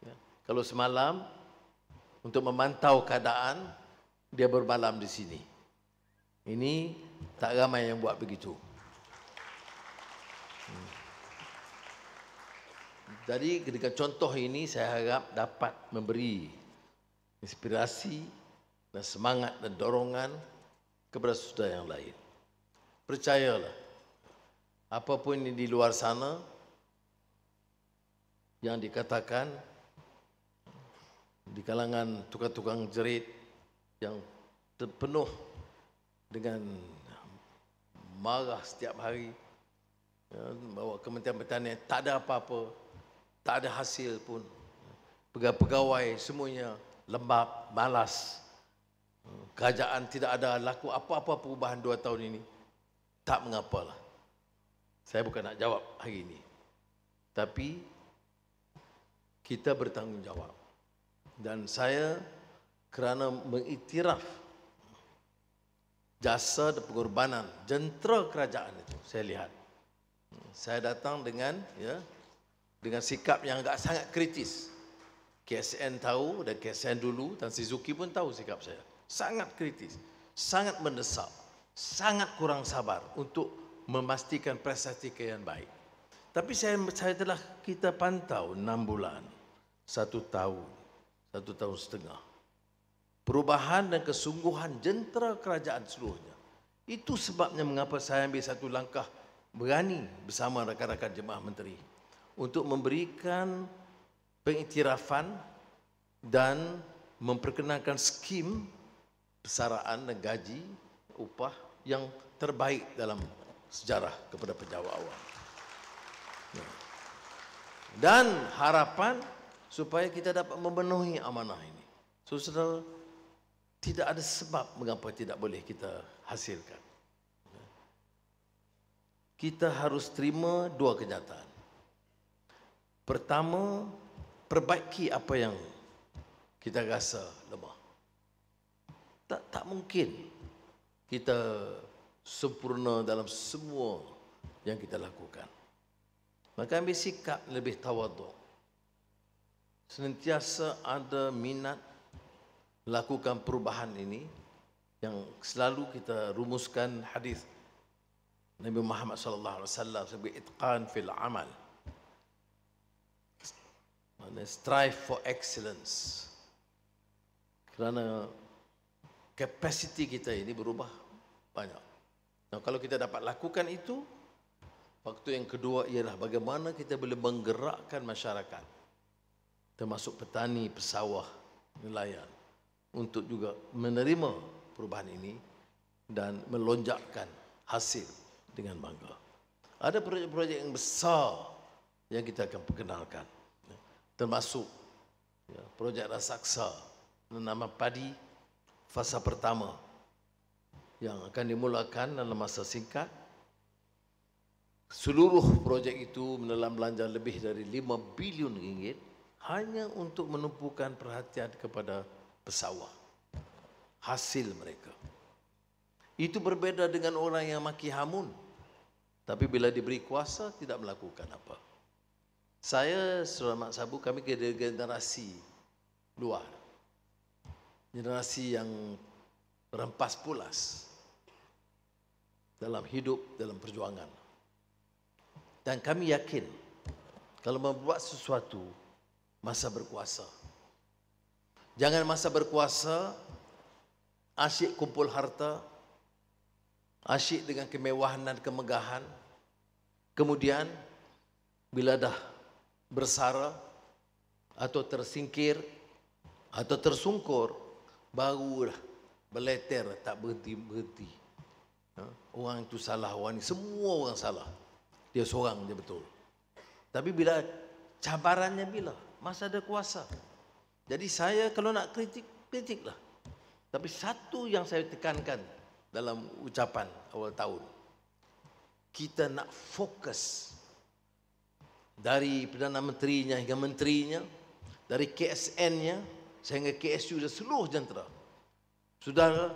Ya. Kalau semalam untuk memantau keadaan dia bermalam di sini. Ini tak ramai yang buat begitu. Jadi dengan contoh ini saya harap dapat memberi inspirasi dan semangat dan dorongan kepada saudara yang lain. Percayalah, apapun ini di luar sana yang dikatakan di kalangan tukang-tukang jerit yang terpenuh dengan marah setiap hari, bahawa Kementerian Pertanian tak ada apa-apa, tak ada hasil pun, pegawai semuanya lembab, malas, kerajaan tidak ada laku apa-apa perubahan 2 tahun ini. Tak mengapalah. Saya bukan nak jawab hari ini. Tapi kita bertanggungjawab. Dan saya kerana mengiktiraf jasa dan pengorbanan jentera kerajaan itu, saya lihat. Saya datang dengan sikap yang agak sangat kritis. KSN tahu dan KSN dulu dan Suzuki pun tahu sikap saya. Sangat kritis, sangat mendesak, sangat kurang sabar untuk memastikan prestasi yang baik. Tapi saya telah kita pantau 6 bulan, 1 tahun, 1 tahun setengah. Perubahan dan kesungguhan jentera kerajaan seluruhnya. Itu sebabnya mengapa saya ambil satu langkah berani bersama rakan-rakan jemaah menteri untuk memberikan pengiktirafan dan memperkenalkan skim besaraan dan gaji upah yang terbaik dalam sejarah kepada pejabat awam. Dan harapan supaya kita dapat memenuhi amanah ini. Saudara, tidak ada sebab mengapa tidak boleh kita hasilkan. Kita harus terima 2 kenyataan. Pertama, perbaiki apa yang kita rasa lemah. Tak mungkin kita sempurna dalam semua yang kita lakukan. Maka ambil sikap lebih tawaduk. Senantiasa ada minat lakukan perubahan ini yang selalu kita rumuskan hadis Nabi Muhammad sallallahu alaihi wasallam sebagai itqan fil amal. Strive for excellence. Kerana kapasiti kita ini berubah banyak. Nah, kalau kita dapat lakukan itu, faktor yang kedua ialah bagaimana kita boleh menggerakkan masyarakat, termasuk petani, pesawah, nelayan, untuk juga menerima perubahan ini dan melonjakkan hasil dengan bangga. Ada projek-projek yang besar yang kita akan perkenalkan, termasuk projek Raksasa menanam padi fasa pertama yang akan dimulakan dalam masa singkat. Seluruh projek itu menelan belanja lebih dari 5 bilion ringgit hanya untuk menumpukan perhatian kepada pesawah, hasil mereka. Itu berbeza dengan orang yang maki hamun, tapi bila diberi kuasa tidak melakukan apa. Saya, Saudara Mak Sabu, kami generasi luar, generasi yang rempas pulas dalam hidup, dalam perjuangan. Dan kami yakin kalau membuat sesuatu masa berkuasa. Jangan masa berkuasa asyik kumpul harta, asyik dengan kemewahan dan kemegahan. Kemudian bila dah bersara atau tersingkir atau tersungkur, barulah beleter tak berhenti-berhenti. Orang itu salah, orang ini, semua orang salah. Dia seorang dia betul. Tapi bila cabarannya bila? Masa ada kuasa. Jadi saya kalau nak kritik, kritiklah. Tapi satu yang saya tekankan dalam ucapan awal tahun, kita nak fokus dari Perdana Menterinya hingga Menterinya, dari KSN-nya sehingga KSU dan seluruh jentera. Saudara,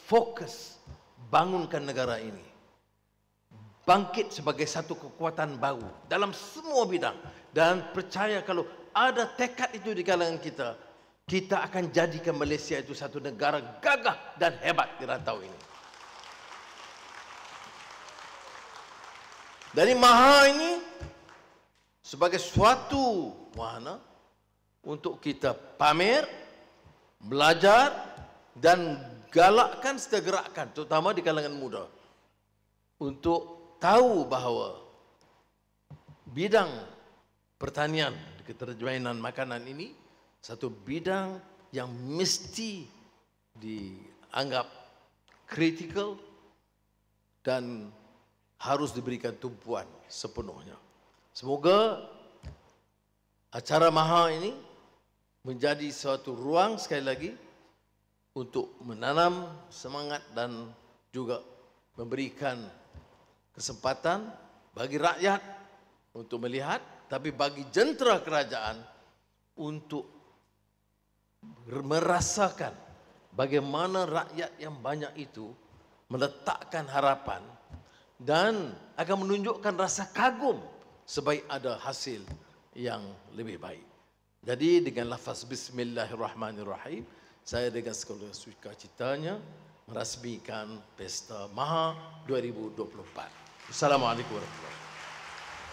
fokus bangunkan negara ini. Bangkit sebagai satu kekuatan baru dalam semua bidang. Dan percaya kalau ada tekad itu di kalangan kita, kita akan jadikan Malaysia itu satu negara gagah dan hebat di rantau ini. Dari Maha ini sebagai suatu wahana untuk kita pamer, belajar dan galakkan serta gerakkan, terutama di kalangan muda, untuk tahu bahawa bidang pertanian, keterjaminan makanan ini satu bidang yang mesti dianggap kritikal dan harus diberikan tumpuan sepenuhnya. Semoga acara Maha ini menjadi suatu ruang sekali lagi untuk menanam semangat dan juga memberikan kesempatan bagi rakyat untuk melihat, tapi bagi jentera kerajaan untuk merasakan bagaimana rakyat yang banyak itu meletakkan harapan dan akan menunjukkan rasa kagum sebaik ada hasil yang lebih baik. Jadi dengan lafaz Bismillahirrahmanirrahim, saya dengan segala sukacitanya merasmikan Pesta Maha 2024. Assalamualaikum warahmatullahi wabarakatuh.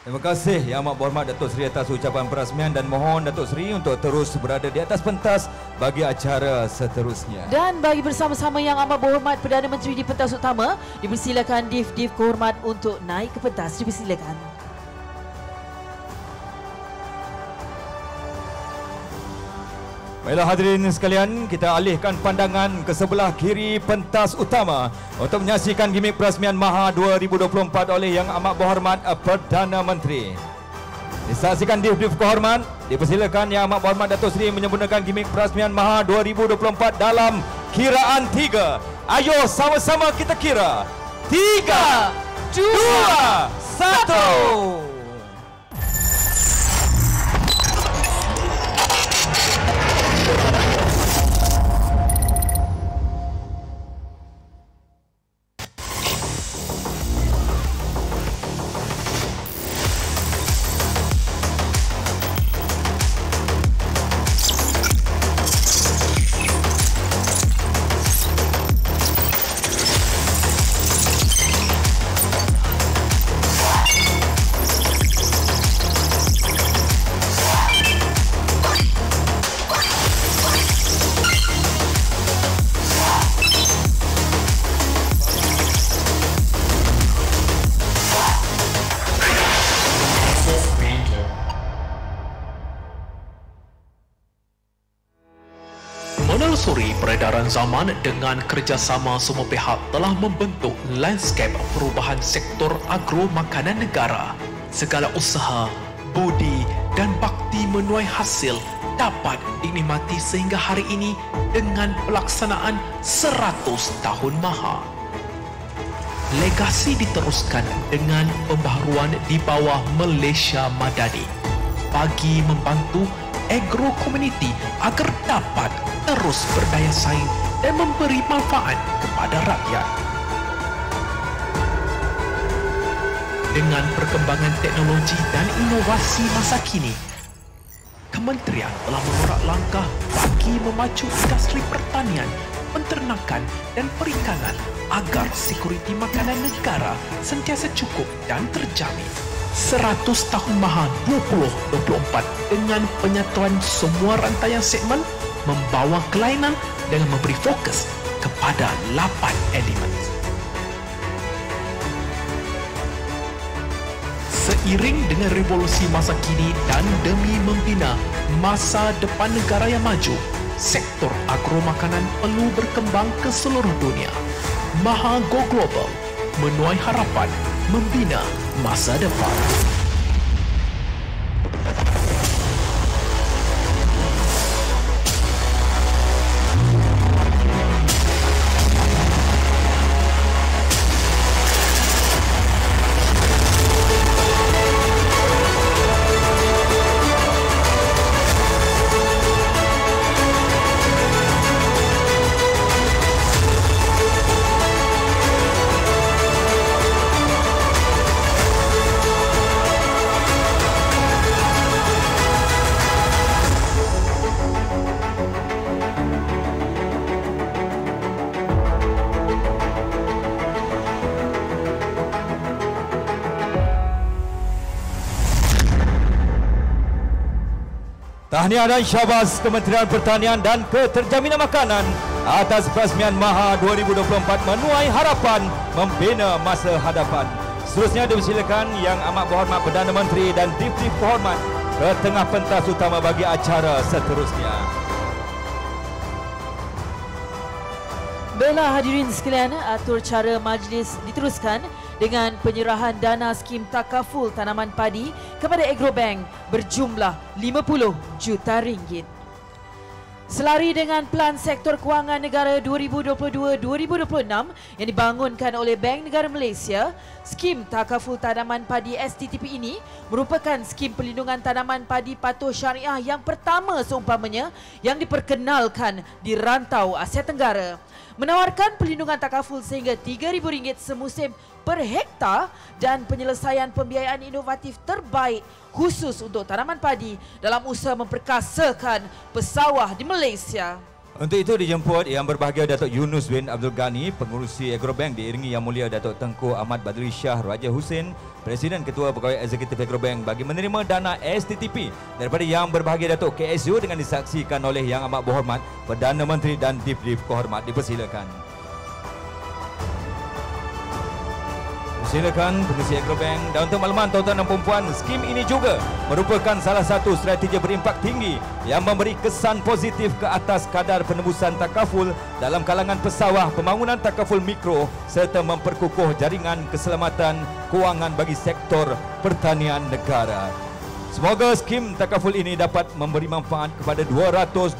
Terima kasih Yang Amat Berhormat Datuk Seri atas ucapan perasmian dan mohon Datuk Seri untuk terus berada di atas pentas bagi acara seterusnya. Dan bagi bersama-sama Yang Amat Berhormat Perdana Menteri di pentas utama, dipersilakan Div Kehormat untuk naik ke pentas. Dipersilakan. Baiklah hadirin sekalian, kita alihkan pandangan ke sebelah kiri pentas utama untuk menyaksikan gimik perasmian Maha 2024 oleh Yang Amat Berhormat Perdana Menteri. Disaksikan Div Kehormat, dipersilakan Yang Amat Berhormat Datuk Seri menyempurnakan gimik perasmian Maha 2024 dalam kiraan 3. Ayo sama-sama kita kira. 3, 2, 1. Menelusuri peredaran zaman dengan kerjasama semua pihak telah membentuk landscape perubahan sektor agro makanan negara. Segala usaha, budi dan bakti menuai hasil dapat dinikmati sehingga hari ini dengan pelaksanaan 100 tahun Maha. Legasi diteruskan dengan pembaharuan di bawah Malaysia Madani bagi membantu agro community agar dapat terus berdaya saing dan memberi manfaat kepada rakyat. Dengan perkembangan teknologi dan inovasi masa kini, Kementerian telah mengorak langkah bagi memacu industri pertanian, penternakan dan perikanan agar sekuriti makanan negara sentiasa cukup dan terjamin. 100 tahun Maha 2024 dengan penyatuan semua rantaian segmen membawa kelainan dengan memberi fokus kepada 8 elemen. Seiring dengan revolusi masa kini dan demi membina masa depan negara yang maju, sektor agro makanan perlu berkembang ke seluruh dunia. Maha Go Global menuai harapan membina masa depan. Tahniah dan syabas Kementerian Pertanian dan Keterjaminan Makanan atas perasmian Maha 2024 menuai harapan membina masa hadapan. Seterusnya dipersilakan Yang Amat Berhormat Perdana Menteri dan Dif-Dif Berhormat ke tengah pentas utama bagi acara seterusnya. Baiklah hadirin sekalian, atur cara majlis diteruskan dengan penyerahan dana skim takaful tanaman padi kepada Agrobank berjumlah RM50 juta. Selari dengan Pelan Sektor Kewangan Negara 2022-2026 yang dibangunkan oleh Bank Negara Malaysia, skim takaful tanaman padi STTP ini merupakan skim perlindungan tanaman padi patuh syariah yang pertama seumpamanya yang diperkenalkan di rantau Asia Tenggara. Menawarkan perlindungan takaful sehingga RM3,000 semusim per hektar dan penyelesaian pembiayaan inovatif terbaik khusus untuk tanaman padi dalam usaha memperkasakan pesawah di Malaysia. Untuk itu dijemput Yang Berbahagia Datuk Yunus bin Abdul Ghani, Pengurusi Agrobank, diiringi Yang Mulia Datuk Tengku Ahmad Badri Shah Raja Hussein, Presiden Ketua Pegawai Eksekutif Agrobank bagi menerima dana STTP daripada Yang Berbahagia Datuk KSU dengan disaksikan oleh Yang Amat Berhormat Perdana Menteri dan Dif-Dif Kehormat. Dipersilakan. Silakan Pengurusi Agrobank. Dan untuk makluman tuan-tuan dan puan-puan, skim ini juga merupakan salah satu strategi berimpak tinggi yang memberi kesan positif ke atas kadar penembusan takaful dalam kalangan pesawah, pembangunan takaful mikro serta memperkukuh jaringan keselamatan kewangan bagi sektor pertanian negara. Semoga skim takaful ini dapat memberi manfaat kepada 220,000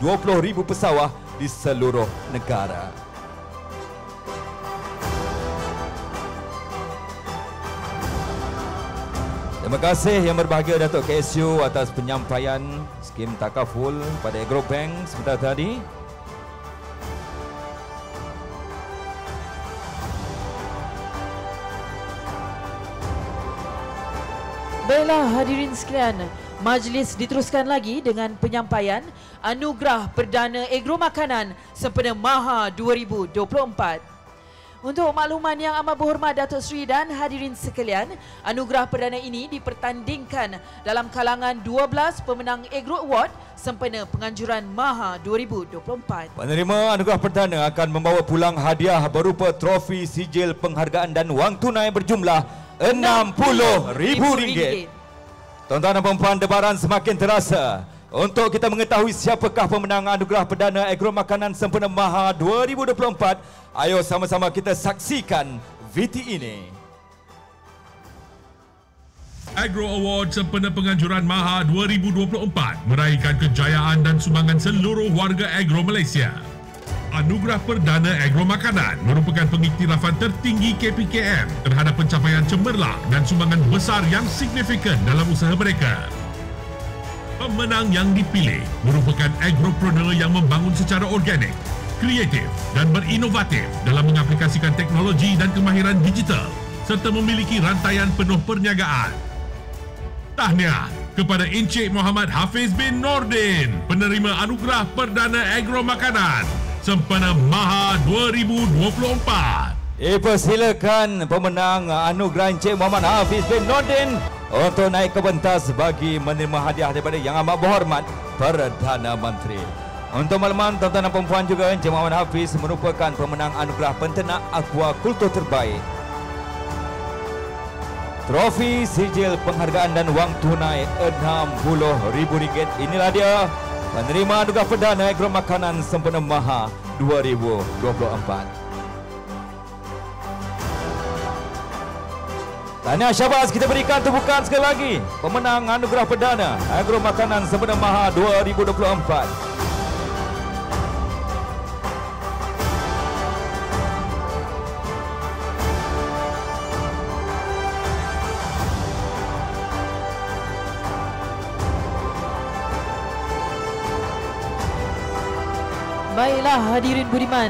pesawah di seluruh negara. Terima kasih Yang Berbahagia Datuk KSU atas penyampaian skim takaful pada Agrobank sebentar tadi. Baiklah hadirin sekalian, majlis diteruskan lagi dengan penyampaian Anugerah Perdana Agro Makanan sempena Maha 2024. Untuk makluman Yang Amat Berhormat Datuk Seri dan hadirin sekalian, anugerah perdana ini dipertandingkan dalam kalangan 12 pemenang Agro Award sempena penganjuran Maha 2024. Penerima anugerah perdana akan membawa pulang hadiah berupa trofi, sijil penghargaan dan wang tunai berjumlah RM60,000. Tuan-tuan dan puan-puan, debaran semakin terasa. Untuk kita mengetahui siapakah pemenang anugerah perdana Agro Makanan sempena Maha 2024, ayo sama-sama kita saksikan VT ini. Agro Award sempena penganjuran Maha 2024 meraihkan kejayaan dan sumbangan seluruh warga agro Malaysia. Anugerah Perdana Agro Makanan merupakan pengiktirafan tertinggi KPKM terhadap pencapaian cemerlang dan sumbangan besar yang signifikan dalam usaha mereka. Pemenang yang dipilih merupakan agropreneur yang membangun secara organik, kreatif dan berinovatif dalam mengaplikasikan teknologi dan kemahiran digital serta memiliki rantaian penuh perniagaan. Tahniah kepada Encik Muhammad Hafiz bin Nordin, penerima Anugerah Perdana Agro Makanan sempena Maha 2024. Persilakan pemenang anugerah Encik Muhammad Hafiz bin Nordin untuk naik ke pentas bagi menerima hadiah daripada Yang Amat Berhormat Perdana Menteri. Untuk makluman tuan-tuan dan puan-puan juga, Encik Muhammad Hafiz merupakan pemenang anugerah penternak aquakultur terbaik. Trofi, sijil penghargaan dan wang tunai RM60,000. Inilah dia penerima anugerah perdana Agro Makanan sempena Maha 2024. Tahniah syabas, kita berikan tepukan sekali lagi pemenang anugerah perdana Agro Makanan sempena Maha 2024. Baiklah hadirin budiman,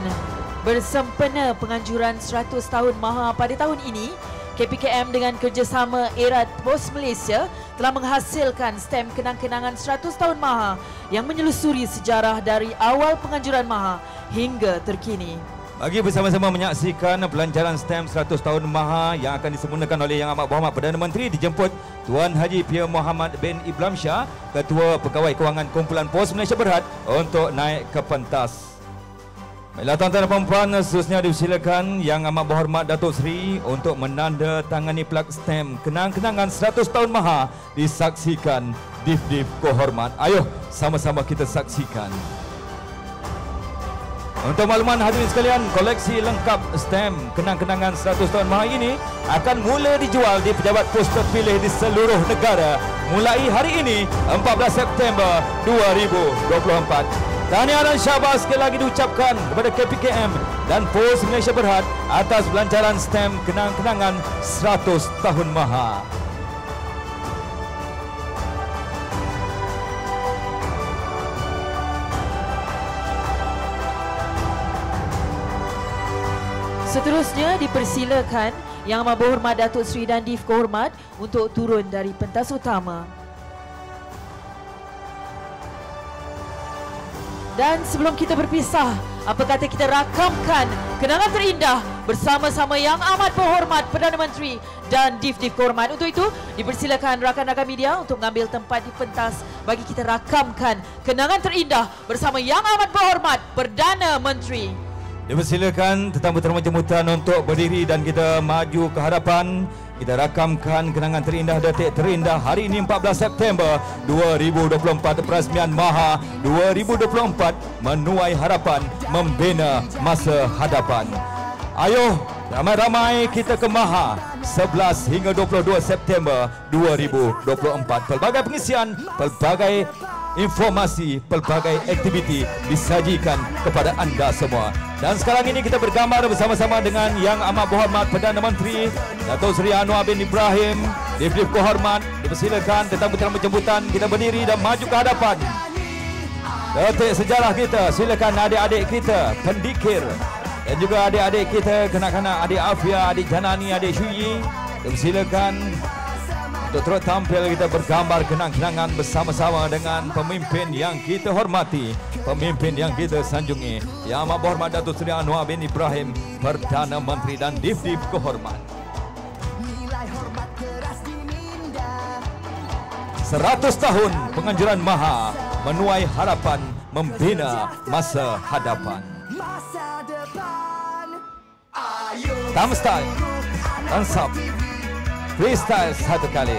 bersempena penganjuran 100 tahun Maha pada tahun ini, KPKM dengan kerjasama Erat Pos Malaysia telah menghasilkan stem kenang-kenangan 100 tahun Maha yang menyelusuri sejarah dari awal penganjuran Maha hingga terkini. Bagi bersama-sama menyaksikan pelancaran stem 100 tahun Maha yang akan disempurnakan oleh Yang Amat Berhormat Perdana Menteri, dijemput Tuan Haji Pierre Muhammad bin Ibrahim Shah, Ketua Pegawai Kewangan Kumpulan Pos Malaysia Berhad, untuk naik ke pentas. Baiklah tuan-tuan dan puan-puan, seterusnya dipersilakan Yang Amat Berhormat Datuk Seri untuk menandatangani plak stem kenang-kenangan 100 tahun Maha disaksikan Div-Div Kehormat. Ayuh sama-sama kita saksikan. Untuk makluman hadirin sekalian, koleksi lengkap stem kenang-kenangan 100 tahun Maha ini akan mula dijual di pejabat pos terpilih di seluruh negara mulai hari ini 14 September 2024. Tahniah dan syabas sekali lagi diucapkan kepada KPKM dan Pos Malaysia Berhad atas pelancaran stem kenang-kenangan 100 tahun Maha. Seterusnya dipersilakan Yang Amat Berhormat Datuk Seri dan Div Kehormat untuk turun dari pentas utama. Dan sebelum kita berpisah, apa kata kita rakamkan kenangan terindah bersama-sama Yang Amat Berhormat Perdana Menteri dan Div-Div Kehormat. Untuk itu, dipersilakan rakan-rakan media untuk mengambil tempat di pentas bagi kita rakamkan kenangan terindah bersama Yang Amat Berhormat Perdana Menteri. Dipersilakan tetamu-tetamu jemputan untuk berdiri dan kita maju ke hadapan. Kita rakamkan kenangan terindah, detik terindah hari ini 14 September 2024, peresmian Maha 2024, menuai harapan, membina masa hadapan. Ayuh ramai-ramai kita ke Maha 11 hingga 22 September 2024. Pelbagai pengisian, pelbagai informasi, pelbagai aktiviti disajikan kepada anda semua. Dan sekarang ini kita bergambar bersama-sama dengan Yang Amat Berhormat Perdana Menteri Datuk Seri Anwar bin Ibrahim, Div-Div Kehormat. Dipersilakan tetamu-tetamu jemputan kita berdiri dan maju ke hadapan. Detik sejarah kita, silakan adik-adik kita pendikir dan juga adik-adik kita kanak-kanak, adik Afia, adik Janani, adik Syuyi. Dipersilakan untuk terus tampil kita bergambar kenang-kenangan bersama-sama dengan pemimpin yang kita hormati, pemimpin yang kita sanjungi, Yang Amat Berhormat Datuk Seri Anwar bin Ibrahim, Perdana Menteri dan Div-Div Kehormat. 100 tahun penganjuran Maha, menuai harapan, membina masa hadapan. Tamstyle, Tansap, freestyle satu kali.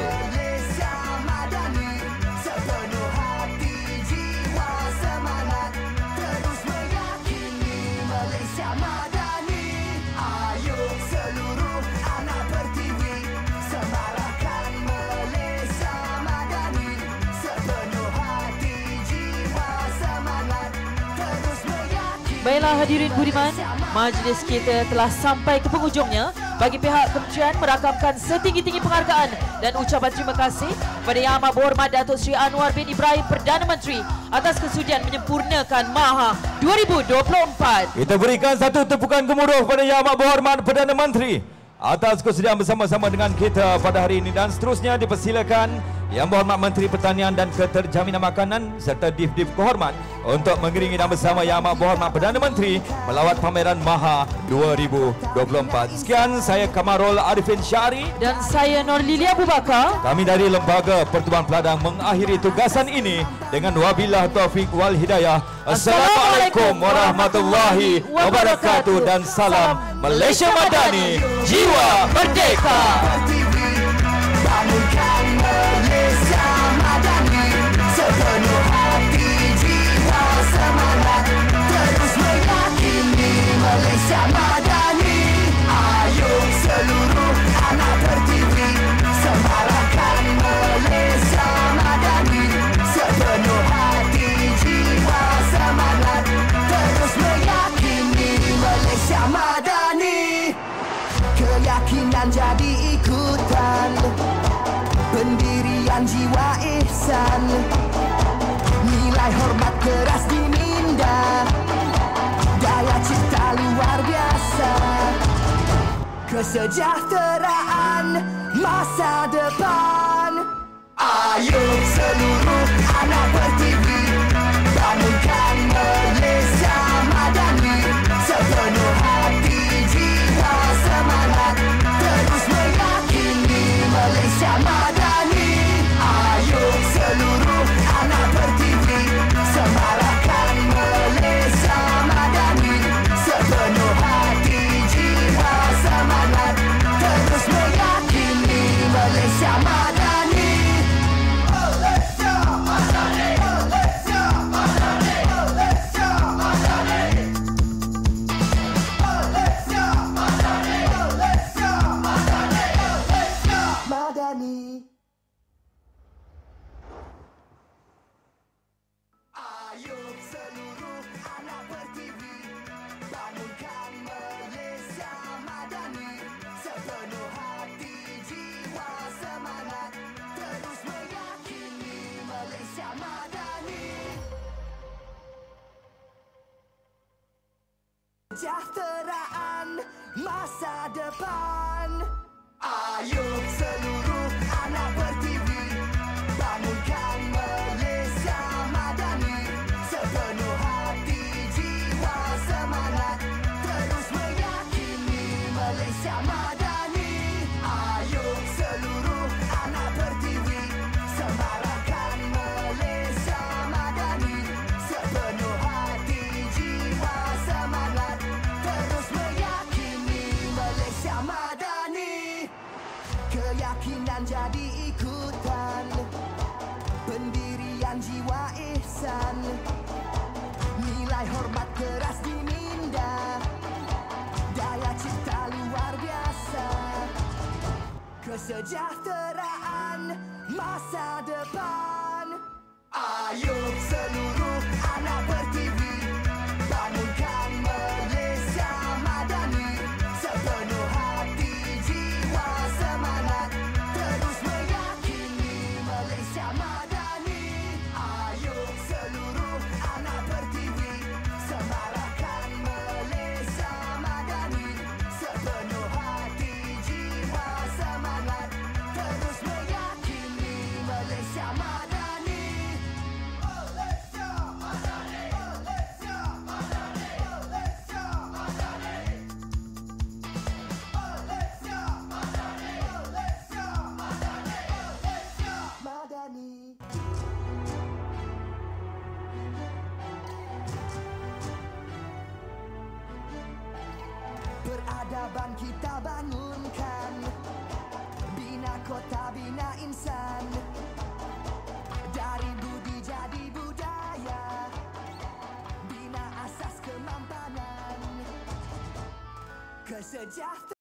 Baiklah hadirin budiman, majlis kita telah sampai ke penghujungnya. Bagi pihak kementerian merakamkan setinggi-tinggi penghargaan dan ucapan terima kasih kepada Yang Amat Berhormat Datuk Seri Anwar bin Ibrahim Perdana Menteri atas kesudian menyempurnakan Maha 2024. Kita berikan satu tepukan gemuruh kepada Yang Amat Berhormat Perdana Menteri atas kesudian bersama-sama dengan kita pada hari ini. Dan seterusnya dipersilakan Yang Berhormat Menteri Pertanian dan Keterjaminan Makanan serta Div-Div Kehormat untuk mengiringi dan bersama Yang Amat Berhormat Perdana Menteri melawat pameran Maha 2024. Sekian, saya Kamarul Arifin Syari dan saya Norlili Abu Bakar. Kami dari Lembaga Pertubuhan Peladang mengakhiri tugasan ini dengan wabillahi taufik wal hidayah. Assalamualaikum warahmatullahi wabarakatuh dan salam Malaysia Madani, jiwa merdeka. Bangunkan Malaysia Madani, sepenuh hati, jiwa semangat, terus meyakini Malaysia Madani. Ayo seluruh anak pertiwi, semarakkan Malaysia Madani, sepenuh hati, jiwa semangat, terus meyakini Malaysia Madani. Keyakinan jadi ikutan, pendirian jiwa ihsan, nilai hormat keras diminda, daya cipta luar biasa, kesejahteraan masa depan. Ayo seluruh anak pertiwi, bangunkan Malaysia Madani, sepenuh hati. seluruh anak pertiwi, bangunkan Malaysia madani, sepenuh hati, jiwa, semangat, terus meyakini Malaysia madani. Kesejahteraan masa depan. Ayo seluruh anak pertiwi, bangunkan Malaysia madani, sepenuh hati, jiwa, semangat, terus meyakini Malaysia madani. Ayo seluruh anak pertiwi, semarakkan Malaysia madani, sepenuh hati, jiwa, semangat, terus meyakini Malaysia madani. Keyakinan jadi ikutan, pendirian jiwa ihsan, nilai hormat keras diminda, daya cipta luar biasa. Kesejahteraan masa depan. Ayo seluruh anak pertiwi, bangunkan Malaysia madani, sepenuh hati, jiwa, semangat, terus meyakini Malaysia madani. Ayo seluruh anak pertiwi, semarakkan Malaysia madani, sepenuh hati, jiwa, semangat, terus meyakini Malaysia madani. Malaysia madani, Malaysia madani, Malaysia madani, Malaysia madani, Malaysia madani, Malaysia madani. Peradaban kita bangunkan, bina kota, bina insan, dari budi jadi budaya, bina asas kemampanan, kesejahteraan.